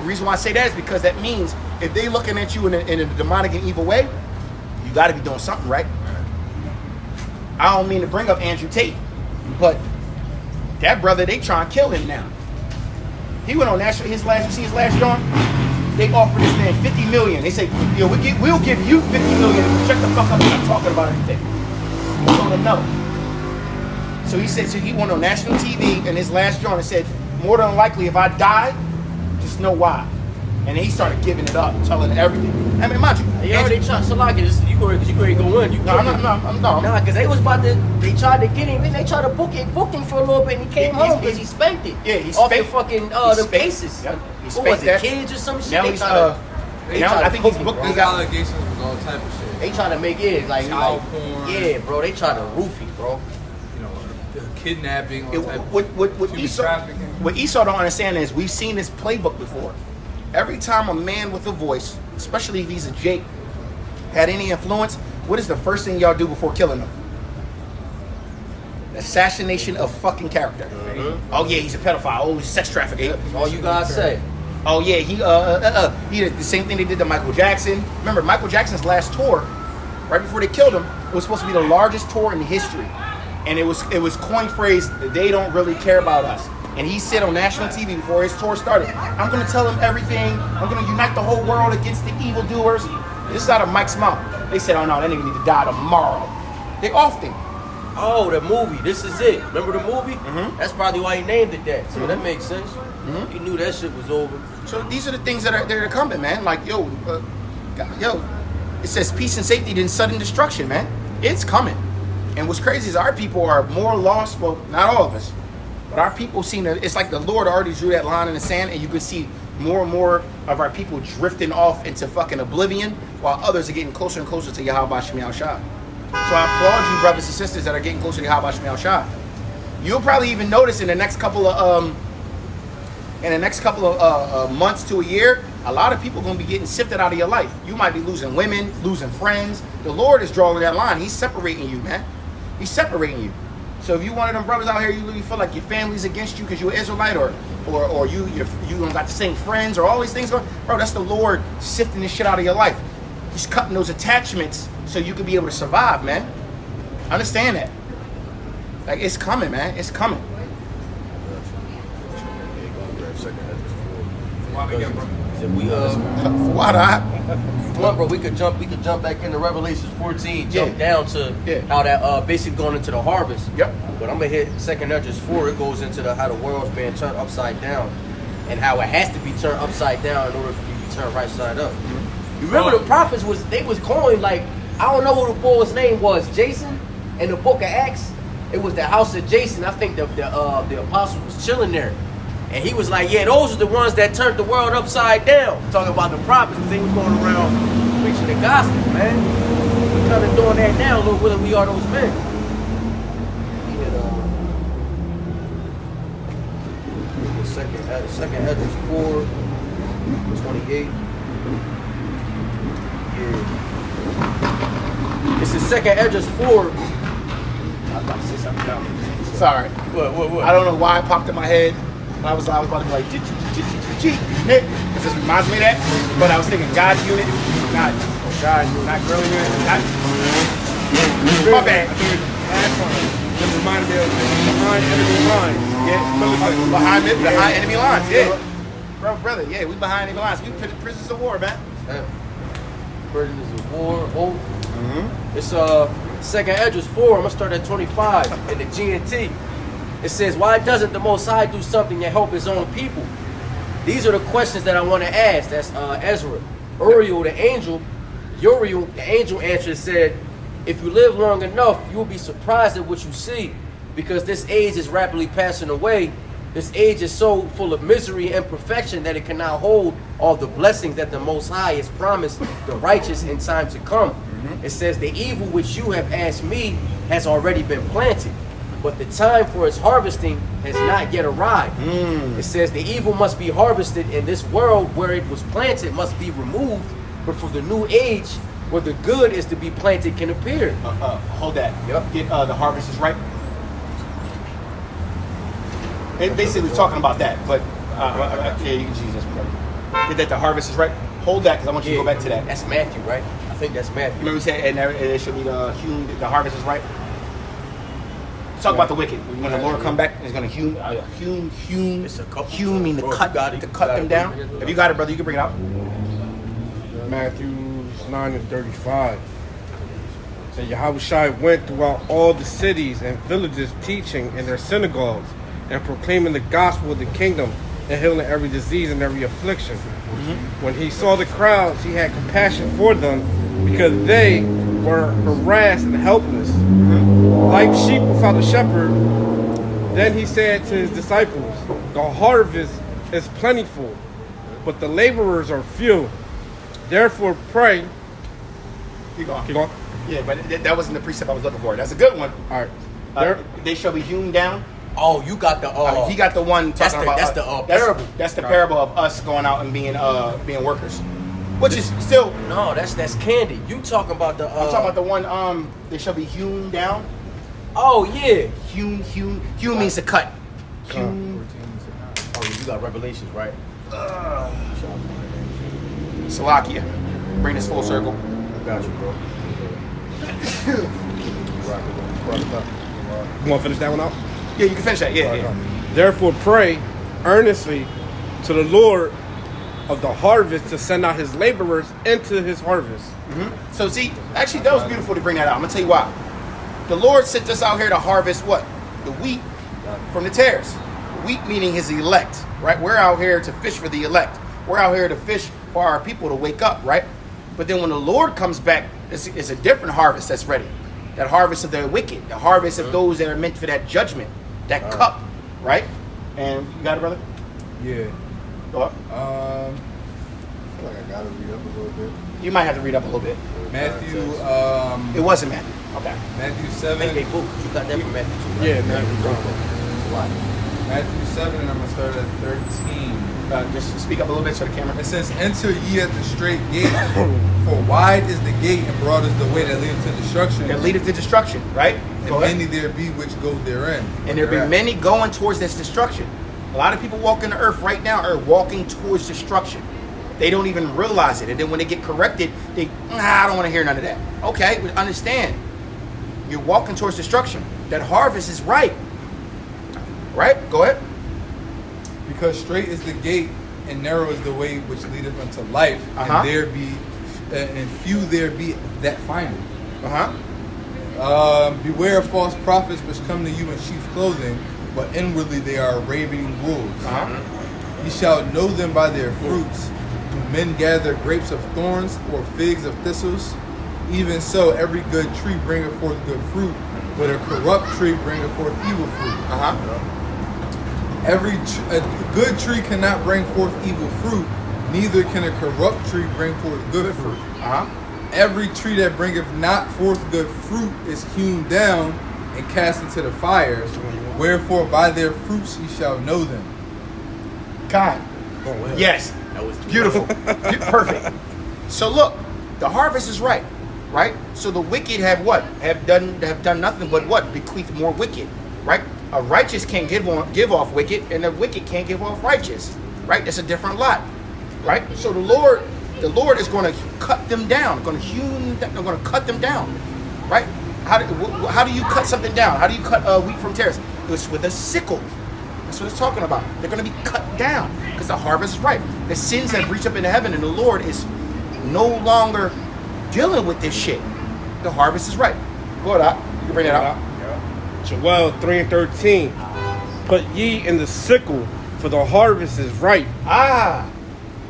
The reason why I say that is because that means if they looking at you in a demonic and evil way, you got to be doing something right. I don't mean to bring up Andrew Tate, but that brother, they trying to kill him now. He went on national, his last joint. They offered this man $50 million. They say, yo, we'll give you $50 million if you shut the fuck up and stop talking about anything. He told him no. So he went on national TV in his last joint and said, more than likely, if I die, just know why. And then he started giving it up, telling everything. I mean, mind you, He already tried Salaki. You going to go in. Nah, because they was about to. They tried to get him. They tried to book him for a little bit, and he came home because he spanked it. Yeah, he off spanked the fucking the cases. Yep. He What spanked was it? that. Kids or some shit. Now They Now try I to think he's cook booked. me, These He got allegations was all type of shit. They try to make it like Child porn. yeah, bro. They try to roofie, bro. You know, kidnapping, all type of what human Esau, trafficking. what Esau don't understand is we've seen this playbook before. Every time a man with a voice, especially if he's a Jake, had any influence, what is the first thing y'all do before killing him? Assassination of fucking character. Mm-hmm. Oh yeah, he's a pedophile. Oh, he's a sex trafficker. That's all you guys say. Oh yeah, he did the same thing they did to Michael Jackson. Remember Michael Jackson's last tour, right before they killed him, it was supposed to be the largest tour in history, and it was coined phrase they don't really care about us. And he said on national TV before his tour started, I'm going to tell them everything. I'm going to unite the whole world against the evildoers. This is out of Mike's mouth. They said, oh no, that nigga need to die tomorrow. They offed him. Oh, the movie. This is it. Remember the movie? Mhm. That's probably why he named it that. So that makes sense. He knew that shit was over. So these are the things that are coming, man. Like, it says peace and safety, then sudden destruction, man. It's coming. And what's crazy is our people are more lost. Well, not all of us, but our people seem to. It's like the Lord already drew that line in the sand, and you can see more and more of our people drifting off into fucking oblivion, while others are getting closer and closer to Yahweh Shem Shah. So I applaud you, brothers and sisters, that are getting closer to Yahweh Shem Shah. You'll probably even notice in the next couple of months to a year, a lot of people are going to be getting sifted out of your life. You might be losing women, losing friends. The Lord is drawing that line. He's separating you, man. He's separating you. So if you one of them brothers out here, you really feel like your family's against you because you're an Israelite, or you don't got the same friends, or all these things going, bro, that's the Lord sifting this shit out of your life. He's cutting those attachments so you can be able to survive, man. Understand that. Like, it's coming, man. It's coming. What Come on, bro. We could jump back into Revelations 14. Jump down to how that basically going into the harvest. Yep. But I'm gonna hit 2nd Esdras 4. It goes into how the world's being turned upside down, and how it has to be turned upside down in order for you to turn right side up. You remember the prophets was coined like, I don't know what the boy's name was, Jason, in the book of Acts. It was the house of Jason. I think the apostle was chilling there. And he was like, yeah, those are the ones that turned the world upside down. Talking about the prophets, because they was going around preaching the gospel, man. We're kind of doing that now, Lord willing, we are those men. Second Esdras 4:28. Yeah. It's the 2nd Esdras 4. I was about to say something dumb. Sorry. What? I don't know why it popped in my head. I was about to be like, Nick, because this reminds me of that. But I was thinking God unit, not girl unit. My bad. Just reminded me of behind enemy lines. Yeah, behind enemy lines. Yeah, brother. Yeah, we behind enemy lines. We prisoners of war, man. Prisoners of war. It's 2nd Esdras 4. I'm gonna start at 25 in the GNT. It says, why doesn't the Most High do something to help his own people? These are the questions that I want to ask. That's Ezra. Uriel, the angel answered and said, if you live long enough, you will be surprised at what you see, because this age is rapidly passing away. This age is so full of misery and imperfection that it cannot hold all the blessings that the Most High has promised the righteous in time to come. It says, the evil which you have asked me has already been planted, but the time for its harvesting has not yet arrived. It says the evil must be harvested, in this world where it was planted must be removed, but for the new age where the good is to be planted can appear. Hold that. Yep. Get the harvest is ripe. It basically talking about that, but yeah, you can use this, brother. Get that the harvest is ripe. Hold that, because I want you to go back to that. That's Matthew, right? I think that's Matthew. Remember we said, and it should be the harvest is ripe. Talk about the wicked. When the Lord come back, it's going to hewn. It's a couple. Hewn mean to Bro, cut, you got it. to cut them down. If you got it, brother, you can bring it out. Matthew 9:35. So Yahushua went throughout all the cities and villages, teaching in their synagogues and proclaiming the gospel of the kingdom and healing every disease and every affliction. When he saw the crowds, he had compassion for them, because they were harassed and helpless, like sheep without a shepherd. Then he said to his disciples, the harvest is plentiful, but the laborers are few. Therefore pray. Keep going. Keep going. Yeah, but that wasn't the precept I was looking for. That's a good one. All right. There, They shall be hewn down. Oh, you got the He got the one that's talking the- about. that's the, parable. That's the parable of us going out and being workers, which is still. No, that's candy. You talking about the I'm talking about the one. They shall be hewn down. Oh yeah. Hewn means to cut. Hewn. Oh, you got Revelations, right? Salakia. Bring this full circle. I got you, bro. you want to finish that one out? Yeah, you can finish that. Yeah. Therefore pray earnestly to the Lord of the harvest to send out his laborers into his harvest. So see, actually, that was beautiful to bring that out. I'm gonna tell you why. The Lord sent us out here to harvest what? The wheat from the tares. Wheat meaning his elect, right? We're out here to fish for the elect. We're out here to fish for our people to wake up, right? But then when the Lord comes back, it's a different harvest that's ready. That harvest of the wicked, the harvest of those that are meant for that judgment, that cup, right? And you got it, brother? Yeah. Go up. I feel like I gotta read up a little bit. You might have to read up a little bit. Matthew, It wasn't Matthew. Okay. Matthew Make 7. a book. You got that from Matthew too, right? Yeah, man. Matthew 7, and I'm gonna start at 13. Just speak up a little bit so the camera. It says, "Enter ye at the straight gate, for wide is the gate, and broad is the way that leadeth to destruction, That leadeth to destruction, right? and Go ahead. many there be which go therein." And there be many going towards this destruction. A lot of people walking the earth right now are walking towards destruction. They don't even realize it. And then when they get corrected, I don't want to hear none of that. Okay, but understand. You're walking towards destruction. That harvest is ripe. Right? Go ahead. Because straight is the gate, and narrow is the way which leadeth unto life, Uh-huh. and few there be that find it. Uh-huh. Beware of false prophets which come to you in sheep's clothing, but inwardly they are ravening wolves. Uh-huh. Ye shall know them by their fruits. Do men gather grapes of thorns or figs of thistles? Even so, every good tree bringeth forth good fruit, but a corrupt tree bringeth forth evil fruit. Uh-huh. A good tree cannot bring forth evil fruit, neither can a corrupt tree bring forth good fruit. Uh-huh. Every tree that bringeth not forth good fruit is hewn down and cast into the fire. Wherefore by their fruits ye shall know them. God. Oh, well. Yes. That was Beautiful. Perfect. So look, the harvest is ripe, right? So the wicked have what? Have done nothing but what? Bequeath more wicked, right? A righteous can't give off wicked, and a wicked can't give off righteous, right? That's a different lot, right? So the Lord is going to cut them down, going to cut them down, right? How do you cut something down? How do you cut wheat from tares? It's with a sickle. That's what it's talking about. They're going to be cut down because the harvest is ripe. The sins have reached up into heaven, and the Lord is no longer dealing with this shit. The harvest is ripe. Go ahead, Doc. You can bring that out. Joel 3:13. Put ye in the sickle, for the harvest is ripe.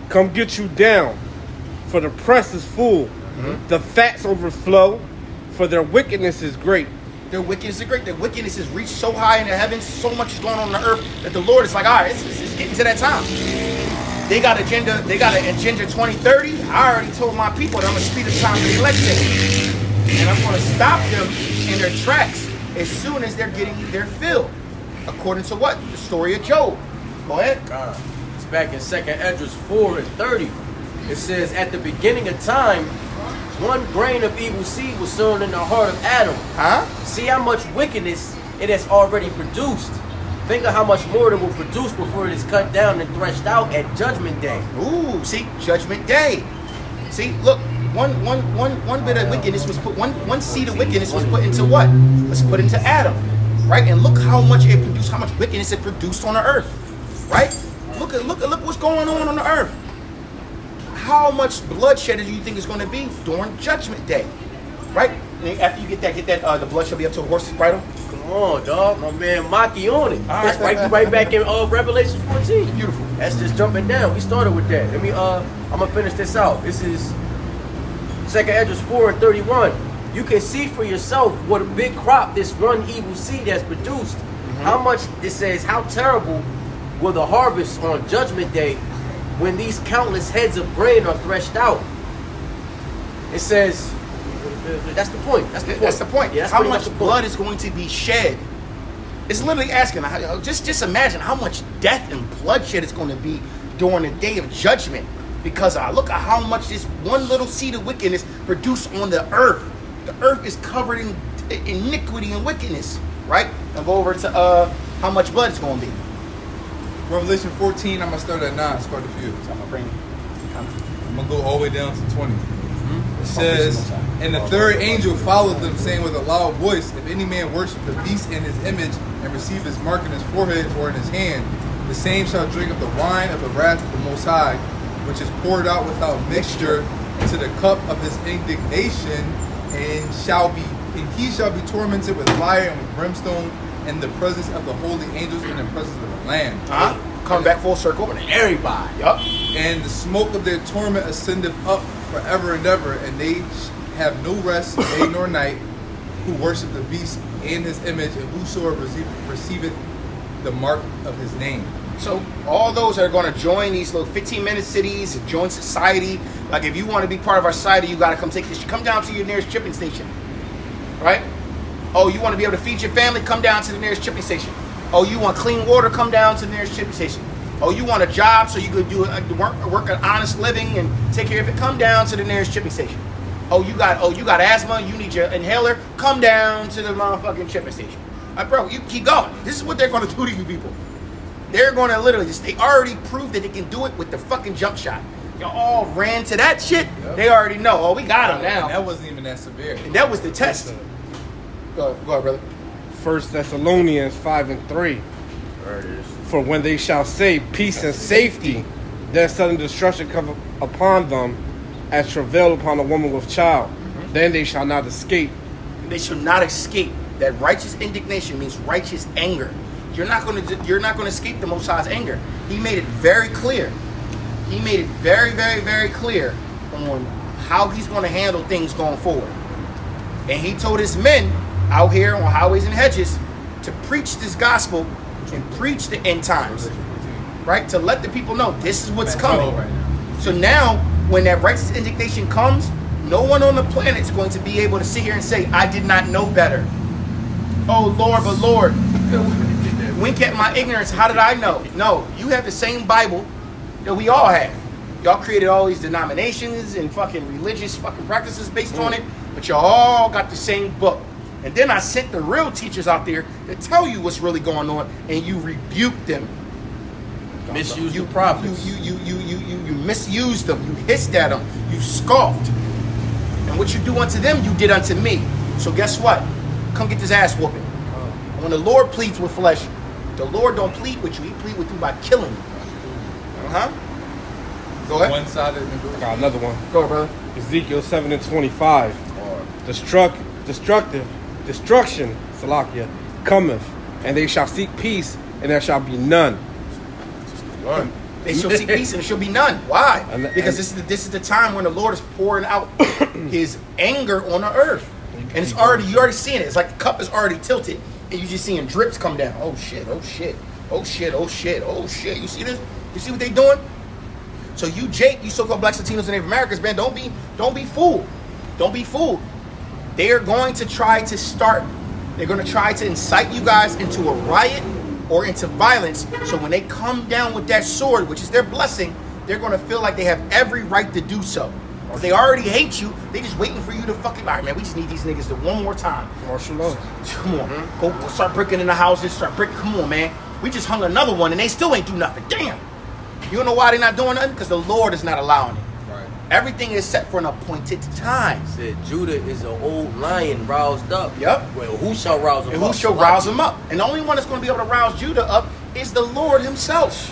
Come get you down, for the press is full. The fats overflow, for their wickedness is great. Their wickedness is great. Their wickedness has reached so high in the heavens, so much is going on the earth that the Lord is like, all right, it's getting to that time. They got an agenda 2030. I already told my people that I'm going to speed the time of the election. And I'm going to stop them in their tracks as soon as they're getting their fill. According to what? The story of Job. Go ahead. It's back in 2nd Esdras 4:30. It says, at the beginning of time, one grain of evil seed was sown in the heart of Adam. See how much wickedness it has already produced. Think of how much more it will produce before it is cut down and threshed out at Judgment Day. Ooh, see, Judgment Day. See, look, one bit of wickedness was put, one seed of wickedness was put into what? Was put into Adam, right? And look how much it produced, how much wickedness it produced on the earth, right? Look what's going on the earth. How much bloodshed do you think is going to be during Judgment Day, right? And after you get that, the blood shall be up to a horse's bridle. Come on, dog. My man Maki on it. That's right back in Revelation 14. Beautiful. That's just jumping down. We started with that. Let me I'm gonna finish this out. This is 2nd Esdras 4:31. You can see for yourself what a big crop this one evil seed has produced. How much it says, how terrible will the harvest on Judgment Day when these countless heads of grain are threshed out. It says, that's the point. That's the point. That's the point. Yeah, that's how pretty much the point. blood is going to be shed? It's literally asking. Just imagine how much death and bloodshed is going to be during the day of judgment. Because look at how much this one little seed of wickedness produced on the earth. The earth is covered in iniquity and wickedness, right? And go over to how much blood it's going to be. Revelation 14, I'm going to start at 9. It's quite a few. So I'm gonna bring. I'm going to go all the way down to 20. It says, and the third angel followed them, saying with a loud voice, if any man worship the beast in his image and receive his mark in his forehead or in his hand, the same shall drink of the wine of the wrath of the Most High, which is poured out without mixture into the cup of his indignation, and he shall be tormented with fire and with brimstone in the presence of the holy angels and in the presence of the Lamb. Come back full circle. Everybody. Yup. And the smoke of their torment ascendeth up forever and ever, and they have no rest day nor night, who worship the beast and his image, and whosoever receiveth the mark of his name. So all those that are going to join these little 15-minute cities and join society, like if you want to be part of our society, you got to come take this. Come down to your nearest chipping station, right? Oh, you want to be able to feed your family? Come down to the nearest chipping station. Oh, you want clean water? Come down to the nearest chipping station. Oh, you want a job so you could do work an honest living and take care of it? Come down to the nearest chipping station. Oh, you got asthma? You need your inhaler? Come down to the motherfucking chipping station. Bro, you keep going. This is what they're going to do to you people. They're going to literally they already proved that they can do it with the fucking jump shot. Y'all all ran to that shit. Yep. They already know. Oh, we got him now. And that wasn't even that severe. And that was the test. Go ahead, brother. 1 Thessalonians 5:3. There it is. For when they shall say peace and safety, then sudden destruction come upon them as travail upon a woman with child. Then they shall not escape. They shall not escape. That righteous indignation means righteous anger. You're not going to escape the Most High's anger. He made it very clear. He made it very, very, very clear on how he's going to handle things going forward. And he told his men out here on highways and hedges to preach this gospel and preach the end times, right? To let the people know this is what's coming. So now, when that righteous indignation comes, no one on the planet is going to be able to sit here and say, I did not know better. Oh, Lord, but Lord, wink at my ignorance. How did I know? No, you have the same Bible that we all have. Y'all created all these denominations and fucking religious fucking practices based on it, but y'all all got the same book. And then I sent the real teachers out there to tell you what's really going on, and you rebuked them. Misuse the prophets. You misused them. You hissed at them. You scoffed. And what you do unto them, you did unto me. So guess what? Come get this ass whooping. And when the Lord pleads with flesh, the Lord don't plead with you. He pleads with you by killing you. Go ahead. One side of the I got another one. Go ahead, brother. Ezekiel 7:25. Destruction, Salakia, cometh, and they shall seek peace, and there shall be none. They shall seek peace, and there shall be none. Why? Because this is the time when the Lord is pouring out His anger on the earth, and it's already you already seeing it. It's like the cup is already tilted, and you're just seeing drips come down. Oh shit! Oh shit! Oh shit! Oh shit! Oh shit! You see this? You see what they doing? So you, Jake, you so-called Blacks, Latinos, and Native Americans, man, don't be fooled. Don't be fooled. They are going to try to start. They're going to try to incite you guys into a riot or into violence. So when they come down with that sword, which is their blessing, they're going to feel like they have every right to do so. Because they already hate you. They just waiting for you to fucking, all right, man, we just need these niggas to one more time. Martial law. Come on. Go start breaking in the houses. Start breaking. Come on, man. We just hung another one and they still ain't do nothing. Damn. You know why they're not doing nothing? Because the Lord is not allowing it. Right. Everything is set for an appointed time. Said Judah is an old lion roused up. Yep. Well, who shall rouse him And up? who shall rouse him up? And the only one that's going to be able to rouse Judah up is the Lord himself.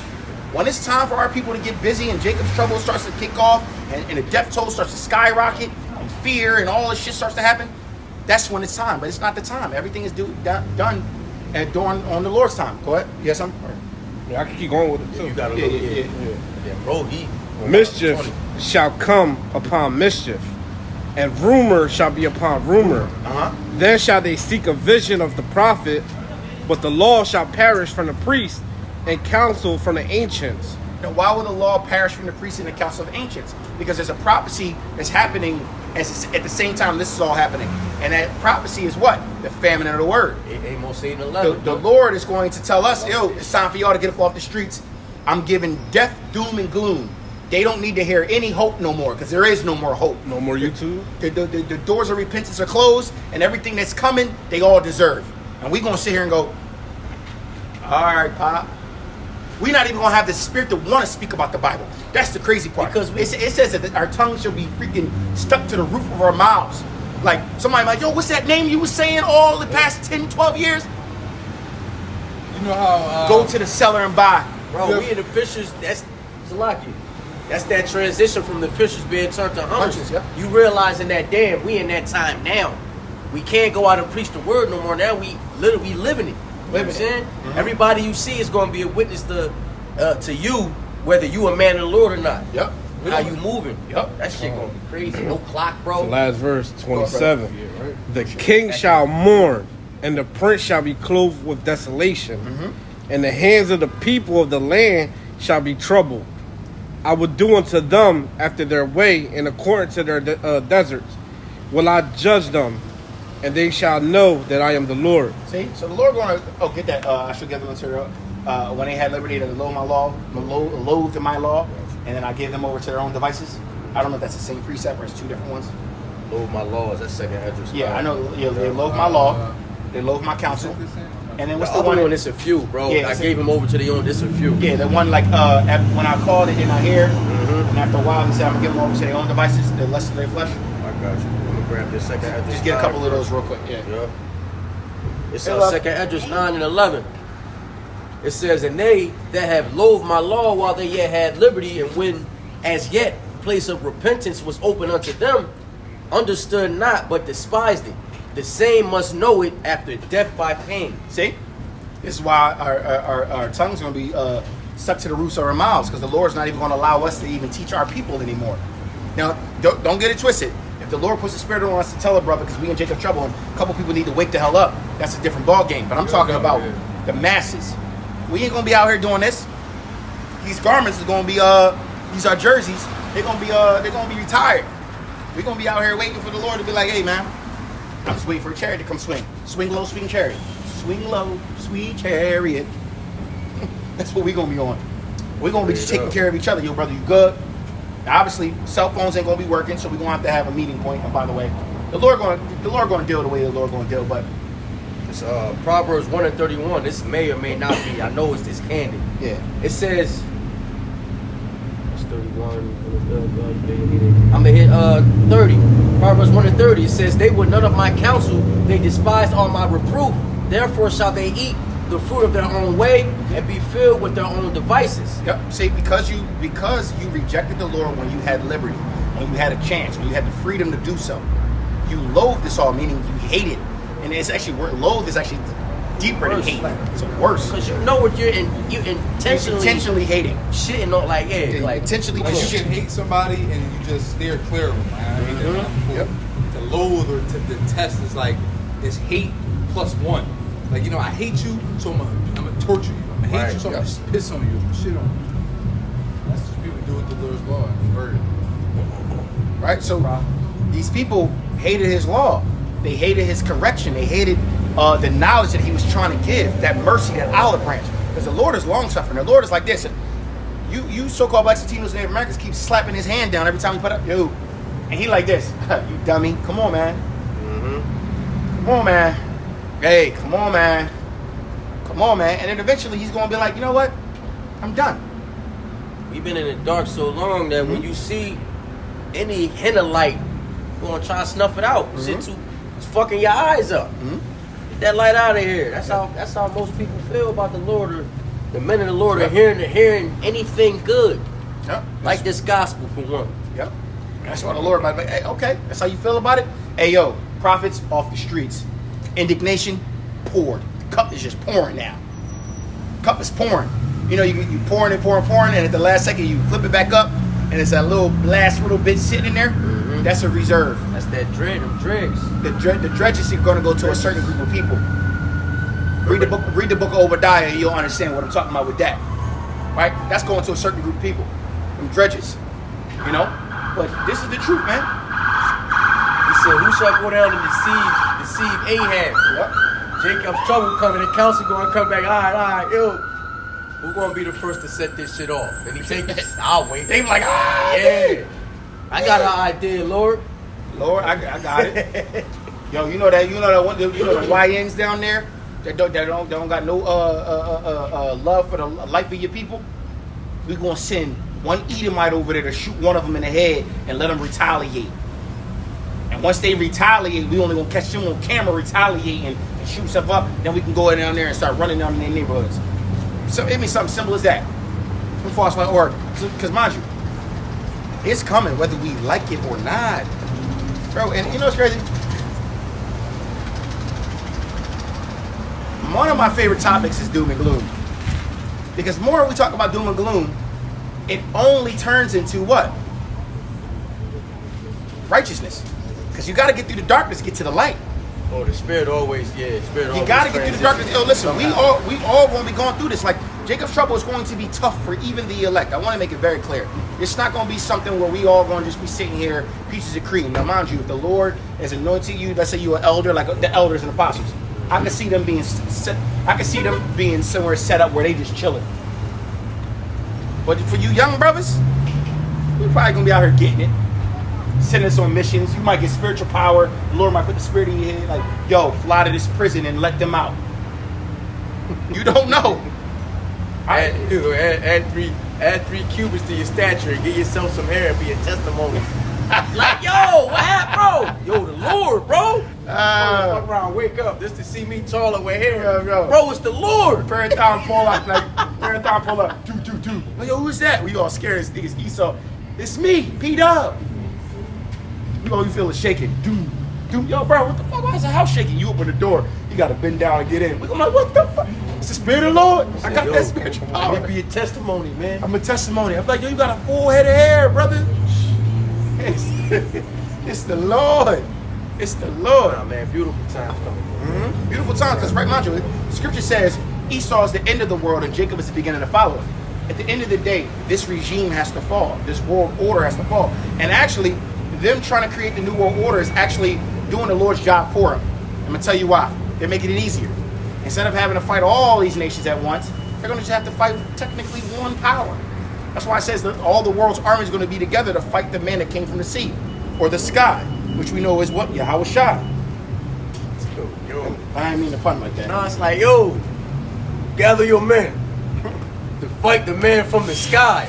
When it's time for our people to get busy and Jacob's trouble starts to kick off and the death toll starts to skyrocket and fear and all this shit starts to happen, that's when it's time. But it's not the time. Everything is done on the Lord's time. Go ahead. You have something? Yeah, I can keep going with it too. You got a little yeah, bro. Mischief shall come upon mischief, and rumor shall be upon rumor. Then shall they seek a vision of the prophet, but the law shall perish from the priest, and counsel from the ancients. then why will the law perish from the priests and the council of ancients? Because there's a prophecy that's happening at the same time this is all happening. And that prophecy is what? The famine of the word. Amos 8 and 11. The Lord is going to tell us, yo, it's time for y'all to get up off the streets. I'm giving death, doom, and gloom. They don't need to hear any hope no more, because there is no more hope. No more YouTube. The doors of repentance are closed, and everything that's coming, they all deserve. And we're going to sit here and go, all right, Pop. We're not even going to have the spirit to want to speak about the Bible. That's the crazy part. Because it says that our tongues shall be freaking stuck to the roof of our mouths. Like, somebody like, yo, what's that name you was saying all the past 10, 12 years? You know how Go to the cellar and buy. Bro, we in the fishers, that's Zalaki. That's that transition from the fishers being turned to hunters. Hunters, yep. You realizing that, damn, we in that time now. We can't go out and preach the word no more. Now we literally living it. You know what I'm saying? Mm-hmm. Everybody you see is going to be a witness to you, whether you a man of the Lord or not. Yep. How you moving. Yep. That shit going to be crazy. No clock, bro. The last verse, 27. Yeah, right. The king shall mourn, and the prince shall be clothed with desolation, and the hands of the people of the land shall be troubled. I will do unto them after their way, and according to their deserts will I judge them, and they shall know that I am the Lord. See, so the Lord going to get that. I should give them to when they had liberty to loathe my law, loathed my law, and then I gave them over to their own devices. I don't know if that's the same precept or it's two different ones. Loathe my laws. That's second address. Yeah, I know. Yeah, they loathe my law, they loathe my counsel, and then what's The the other one? one, it's a few, bro. Yeah, I it's gave him over to the own. It's a few. Yeah, the one like when I called, they did not hear, and after a while, he said I'm gonna give them over to their own devices, the lust of their flesh. I got you. Let me grab this second address. Just get a couple of those real quick. Yeah. Yeah. It's Hey, second address 9 and 11. It says, and they that have loathed my law while they yet had liberty, and when as yet place of repentance was open unto them, understood not, but despised it. The same must know it after death by pain. See, this is why our tongue's going to be stuck to the roofs of our mouths, because the Lord's not even going to allow us to even teach our people anymore. Now, don't get it twisted. If the Lord puts the Spirit on us to tell a brother, because we in Jacob's trouble, and a couple people need to wake the hell up, that's a different ball game. But I'm talking about the masses. We ain't going to be out here doing this. These garments is going to be these are jerseys. They're going to be retired. We're going to be out here waiting for the Lord to be like, hey man, I'm just waiting for a chariot to come swing. Swing low, swing chariot. Swing low, sweet chariot. That's what we're going to be on. We're going to be just taking care of each other. Yo, brother, you good? Obviously, cell phones ain't going to be working, so we're going to have a meeting point. And by the way, the Lord going to deal the way the Lord going to deal. But It's Proverbs 1 and 31. This may or may not be. I know it's this candy. yeah, It says, it's 31. I'm going to hit 30. Proverbs 1 and 30. It says, they were none of my counsel. They despised all my reproof. Therefore shall they eat the fruit of their own way and be filled with their own devices. yep. See, because you rejected the Lord when you had liberty, when you had a chance, when you had the freedom to do so, you loathe this all, meaning you hate it. And it's actually loathe is actually deeper than Worse. hate. It's worse. Because you know what you intentionally hate it. shitting on, like, yeah, like, Intentionally Like just you can hate somebody and you just steer clear of them. I hate that. Yep. To loathe or to detest is like it's hate plus one. Like, you know, I hate you, so I'm gonna torture you. I hate Right, you, so I'm yep. gonna just piss on you and shit on you. That's what people do with the Lord's law and His word. right? So these people hated his law. They hated his correction. They hated the knowledge that he was trying to give, that mercy, that olive branch. Because the Lord is long suffering. The Lord is like this. You so-called blacks, Latinos, and Native Americans keep slapping his hand down every time he put up, yo. And he like this. You dummy. Come on, man. Come on, man. Hey, come on, man. Come on, man. And then eventually he's going to be like, you know what? I'm done. we've been in the dark so long that when you see any hint of light, you're gonna try to snuff it out. Shit too, it's fucking your eyes up. Get that light out of here. That's how most people feel about the Lord, or the men of the Lord are hearing anything good, Yep. like this gospel for one. Yep. That's why the Lord might be, hey, okay, that's how you feel about it? Hey, yo, prophets off the streets. Indignation poured. The cup is just pouring now. Cup is pouring. You know, you pouring and pouring, and at the last second you flip it back up, and it's that last little bit sitting in there. That's a reserve. That's that dread of dregs. The dredges are going to go to a certain group of people. Read the book of Obadiah, and you'll understand what I'm talking about with that. right? That's going to a certain group of people, them dredges, you know. But this is the truth, man. He said, who shall go down and deceive Ahab? Yep. Jacob's trouble coming, the council going to come back. All right, yo. Who's going to be the first to set this shit off? And he take it. I'll wait. They be like, Yeah. I got an idea, Lord. Lord, I got it. Yo, you know the YNs down there that don't got no love for the life of your people. We gonna send one Edomite over there to shoot one of them in the head and let them retaliate. And once they retaliate, we only gonna catch them on camera retaliating and shoot stuff up. Then we can go down there and start running down in their neighborhoods. So it means something simple as that. Or because mind you, it's coming whether we like it or not, bro. And you know what's crazy? One of my favorite topics is doom and gloom, because the more we talk about doom and gloom, it only turns into what? Righteousness. Because you got to get through the darkness to get to the light. Oh, the spirit always, You got to get through the darkness. Yo, listen, we all going to be going through this. Like, Jacob's trouble is going to be tough for even the elect. I want to make it very clear. It's not going to be something where we all going to just be sitting here, pieces of cream. Now, mind you, if the Lord is anointing you, let's say you're an elder, like the elders and apostles, I can see them being somewhere set up where they just chilling. But for you young brothers, we're probably going to be out here getting it. Sending us on missions. You might get spiritual power. The Lord might put the spirit in your head, like, yo, fly to this prison and let them out. You don't know. Add 3 cubits to your stature and get yourself some hair and be a testimony. Like, yo, what happened, bro? Yo, the Lord, bro. Fuck around, wake up just to see me taller with hair. Yo. Bro, it's the Lord. Parathon pull up, do. Like, yo, who's that? We all scared as niggas. Esau. It's me, P-Dub. You feel it shaking. Doom. Yo, bro, what the fuck? Why is the house shaking? You open the door. You got to bend down and get in. I'm like, what the fuck? It's the spirit of the Lord. I got that spiritual power. Let me be a testimony, man. I'm a testimony. I'm like, yo, you got a full head of hair, brother. It's the Lord. It's the Lord. Oh, man, beautiful times coming. Mm-hmm. Beautiful times, because right, mind you, Scripture says Esau is the end of the world and Jacob is the beginning of the follow. At the end of the day, this regime has to fall. This world order has to fall. And actually, them trying to create the new world order is actually doing the Lord's job for them. I'm going to tell you why. They're making it easier. Instead of having to fight all these nations at once, they're going to just have to fight technically one power. That's why it says that all the world's army is going to be together to fight the man that came from the sea or the sky, which we know is what? Yahweh Shai. Yo. I didn't mean to pun like that. No, it's like, yo, gather your men to fight the man from the sky.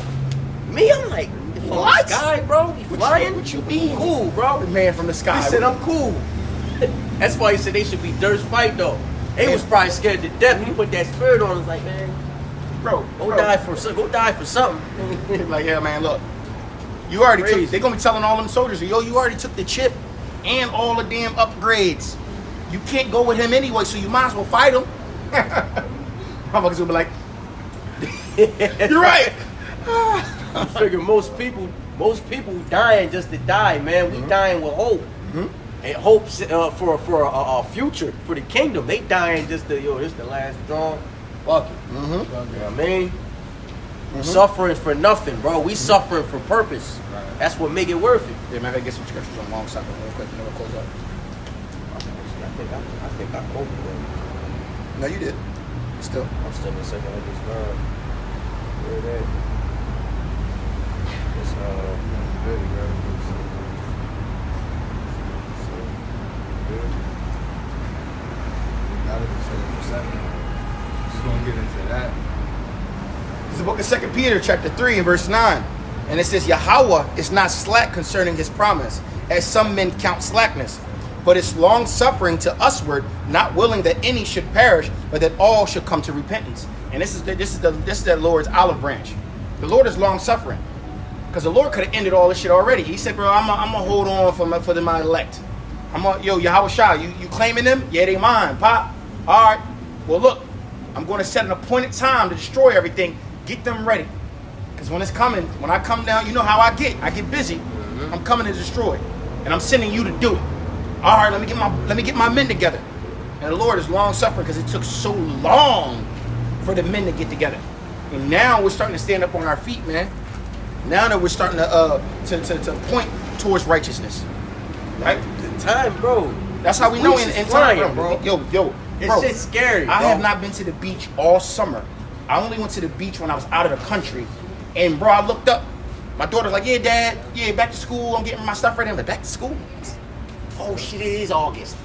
Me, I'm like, from What? the sky, bro? He flying? What you mean? Cool, bro. The man from the sky. He said, I'm cool. That's why he said they should be Durst fight, though. They was probably scared to death. He put that spirit on. It's like, man, bro, go die for something. Like, yeah, man, look. You already Crazy. took, they're going to be telling all them soldiers, yo, you already took the chip and all the damn upgrades. You can't go with him anyway, so you might as well fight him. Motherfuckers will be like, you're right. I figure most people dying just to die, man. We dying with hope. And hope for a future, for the kingdom. They dying just to, yo, this the last draw. Fuck it. You know what I mean? Suffering for nothing, bro. We suffering for purpose. Right. That's what make it worth it. Yeah, man, I get some scriptures on long suffering real quick and then we'll close up. I think I quoted it. No, you did. Still. I'm still in second of this verb. Where that? It's really good. Got it for 7. Just gonna get into that. It's the book of 2 Peter, chapter 3, and verse 9. And it says, Yahweh is not slack concerning his promise, as some men count slackness, but is long-suffering to usward, not willing that any should perish, but that all should come to repentance. And this is the Lord's olive branch. The Lord is long-suffering. Because the Lord could have ended all this shit already. He said, bro, I'm going to hold on for my elect. Yo, Yahweh Shai, you claiming them? Yeah, they mine, Pop. All right. Well, look, I'm going to set an appointed time to destroy everything. Get them ready. Because when it's coming, when I come down, you know how I get busy. I'm coming to destroy. And I'm sending you to do it. All right, let me get my men together. And the Lord is long suffering because it took so long for the men to get together. And now we're starting to stand up on our feet, man. Now that we're starting to point towards righteousness, right? The time, bro. That's how we know in flying, time, bro. Yo, It's bro, just scary. I bro. have not been to the beach all summer. I only went to the beach when I was out of the country. And bro, I looked up. My daughter's like, yeah, Dad, yeah, back to school. I'm getting my stuff ready. I'm like, back to school? Oh shit, it is August.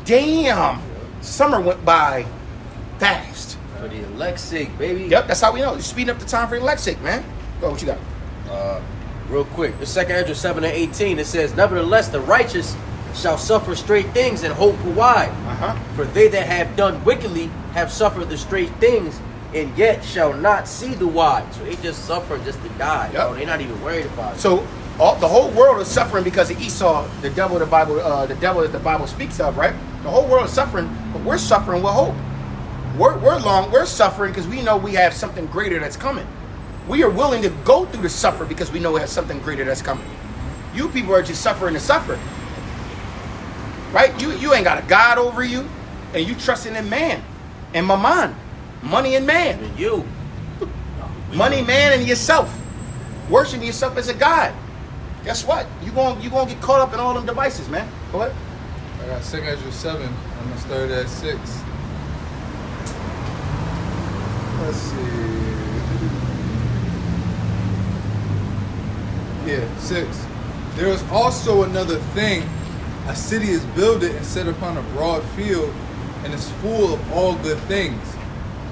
Damn. Summer went by fast. For the elect's sake, baby. Yep, that's how we know. You're speeding up the time for the elect's sake, man. Go, what you got? Real quick, the 2nd Ezra 7:18, it says, nevertheless, the righteous shall suffer straight things and hope for wide. For they that have done wickedly have suffered the straight things, and yet shall not see the wide. So they just suffering just to die. Yep. Bro. They're not even worried about it. So the whole world is suffering because of Esau, the devil that the Bible speaks of, right? The whole world is suffering, but we're suffering with hope. We're suffering because we know we have something greater that's coming. We are willing to go through the suffer because we know we have something greater that's coming. You people are just suffering to suffer, right? You ain't got a God over you, and you trusting in man and mammon, money and man, And you. money, man, and yourself, worshiping yourself as a god. Guess what? You gonna get caught up in all them devices, man. Go ahead. I got 2nd Ezra 7. I'm gonna start at 6. Let's see. Yeah, 6. There is also another thing. A city is builded and set upon a broad field, and is full of all good things.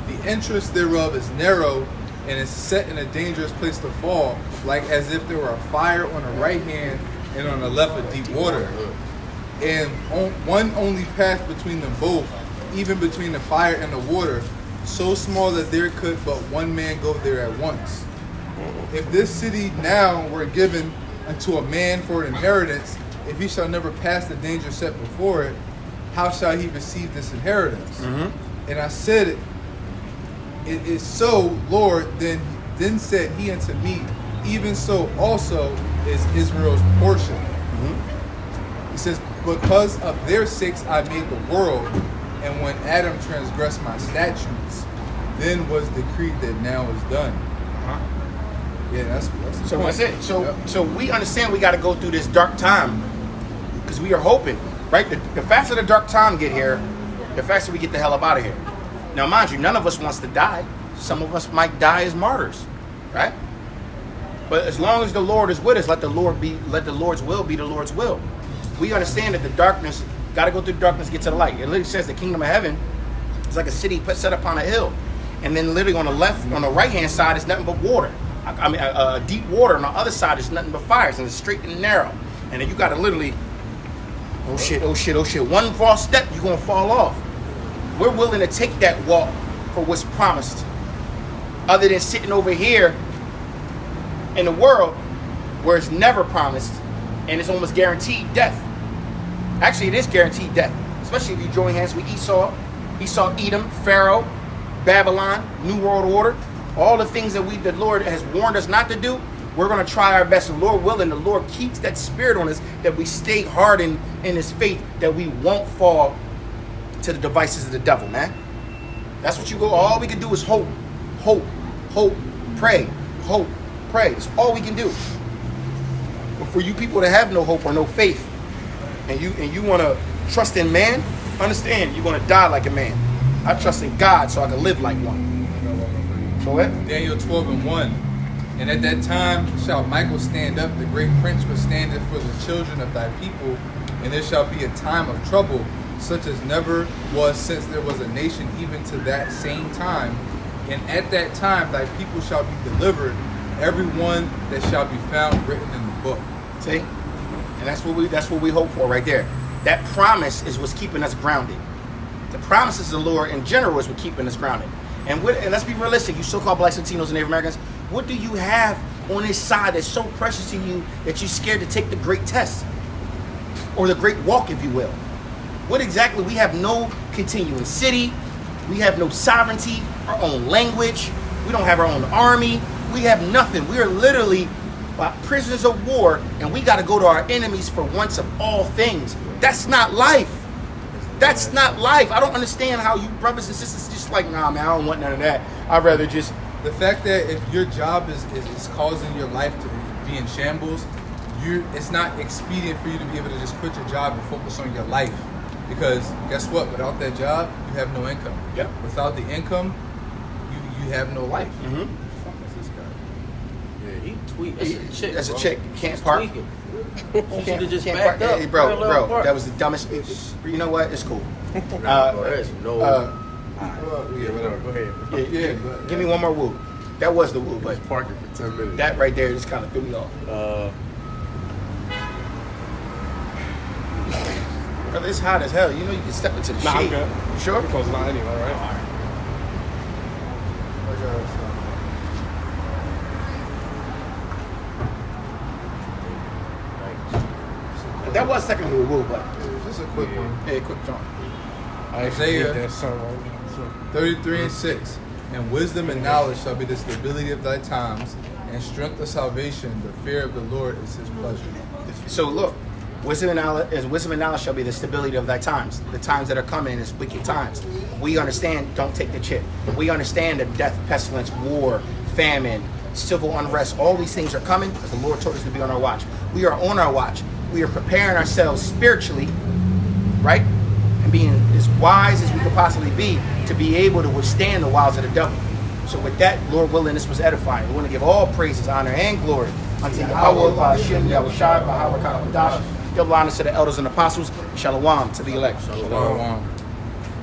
The entrance thereof is narrow, and is set in a dangerous place to fall, like as if there were a fire on the right hand and on the left a deep water. And one only path between them both, even between the fire and the water, so small that there could but one man go there at once. If this city now were given unto a man for an inheritance, if he shall never pass the danger set before it, how shall he receive this inheritance? And I said, it is so, Lord. Then said he unto me, even so also is Israel's portion. He says, because of their sakes I made the world, and when Adam transgressed my statutes, then was decreed that now is done. Yeah, that's the So point. that's it. So Yep. so we understand we got to go through this dark time because we are hoping, right? The faster the dark time get here, the faster we get the hell up out of here. Now, mind you, none of us wants to die. Some of us might die as martyrs, right? But as long as the Lord is with us, let the Lord's will be the Lord's will. We understand that the darkness, got to go through the darkness to get to the light. It literally says the kingdom of heaven is like a city set upon a hill. And then literally on the left, on the right-hand side is nothing but water. I mean, deep water. On the other side is nothing but fires, and it's straight and narrow. And then you got to literally, oh shit. One false step, you're going to fall off. We're willing to take that walk for what's promised. Other than sitting over here in the world where it's never promised and it's almost guaranteed death. Actually, it is guaranteed death, especially if you join hands with Esau, Edom, Pharaoh, Babylon, New World Order, all the things that the Lord has warned us not to do. We're going to try our best, and Lord willing, the Lord keeps that spirit on us, that we stay hardened in His faith, that we won't fall to the devices of the devil, man. That's what all we can do is hope, pray, hope, pray. It's all we can do. But for you people that have no hope or no faith, and you want to trust in man, understand you're going to die like a man. I trust in God so I can live like one. Go ahead. Daniel 12:1. And at that time shall Michael stand up, the great prince which standeth for the children of thy people, and there shall be a time of trouble, such as never was since there was a nation, even to that same time. And at that time thy people shall be delivered, every one that shall be found written in the book. See? And that's what we hope for right there. That promise is what's keeping us grounded. The promises of the Lord in general is what's keeping us grounded. And let's be realistic, you so-called Blacks, Latinos, and Native Americans, what do you have on this side that's so precious to you that you're scared to take the great test? Or the great walk, if you will. What exactly? We have no continuing city. We have no sovereignty, our own language. We don't have our own army. We have nothing. We are literally prisoners of war, and we got to go to our enemies for once of all things. That's not life. That's not life. I don't understand how you brothers and sisters just like, nah, man, I don't want none of that. I'd rather just The fact that if your job is causing your life to be in shambles, it's not expedient for you to be able to just quit your job and focus on your life. Because guess what? Without that job, you have no income. Yep. Without the income, you have no life. Mm-hmm. What the fuck is this guy? Yeah, he tweet. That's a chick. That's a bro. chick. Can't She's park. tweaking. She should have just Can't backed park. up. Hey, bro, Parallel park. that was the dumbest. You know what? It's cool. Nah, bro, there's no. Uh, Yeah, whatever. Go ahead. yeah, give me one more woo. That was the woo, but Parking for 10 minutes. that right there just kind of threw me off. Brother, it's hot as hell. You know you can step into the Nah, I'm shade. good. You sure? We're close line anyway, right? I got some. That was technically a woo, but Just a quick one. hey, quick jump. I actually Isaiah. did that song right now, too. 33:6. And wisdom and knowledge shall be the stability of thy times, and strength of salvation. The fear of the Lord is his pleasure. So look, wisdom and knowledge shall be the stability of thy times. The times that are coming is wicked times. We understand, don't take the chip. We understand that death, pestilence, war, famine, civil unrest, all these things are coming because the Lord told us to be on our watch. We are on our watch. We are preparing ourselves spiritually, right? And being as wise as we could possibly be to be able to withstand the wiles of the devil. So with that, Lord willing, this was edifying. We want to give all praises, honor, and glory unto Yahweh, Ba'ashem, Yahushua, Bahawakah, Qadash. Double honors to the elders and apostles. Shalom to the elect. Shalom.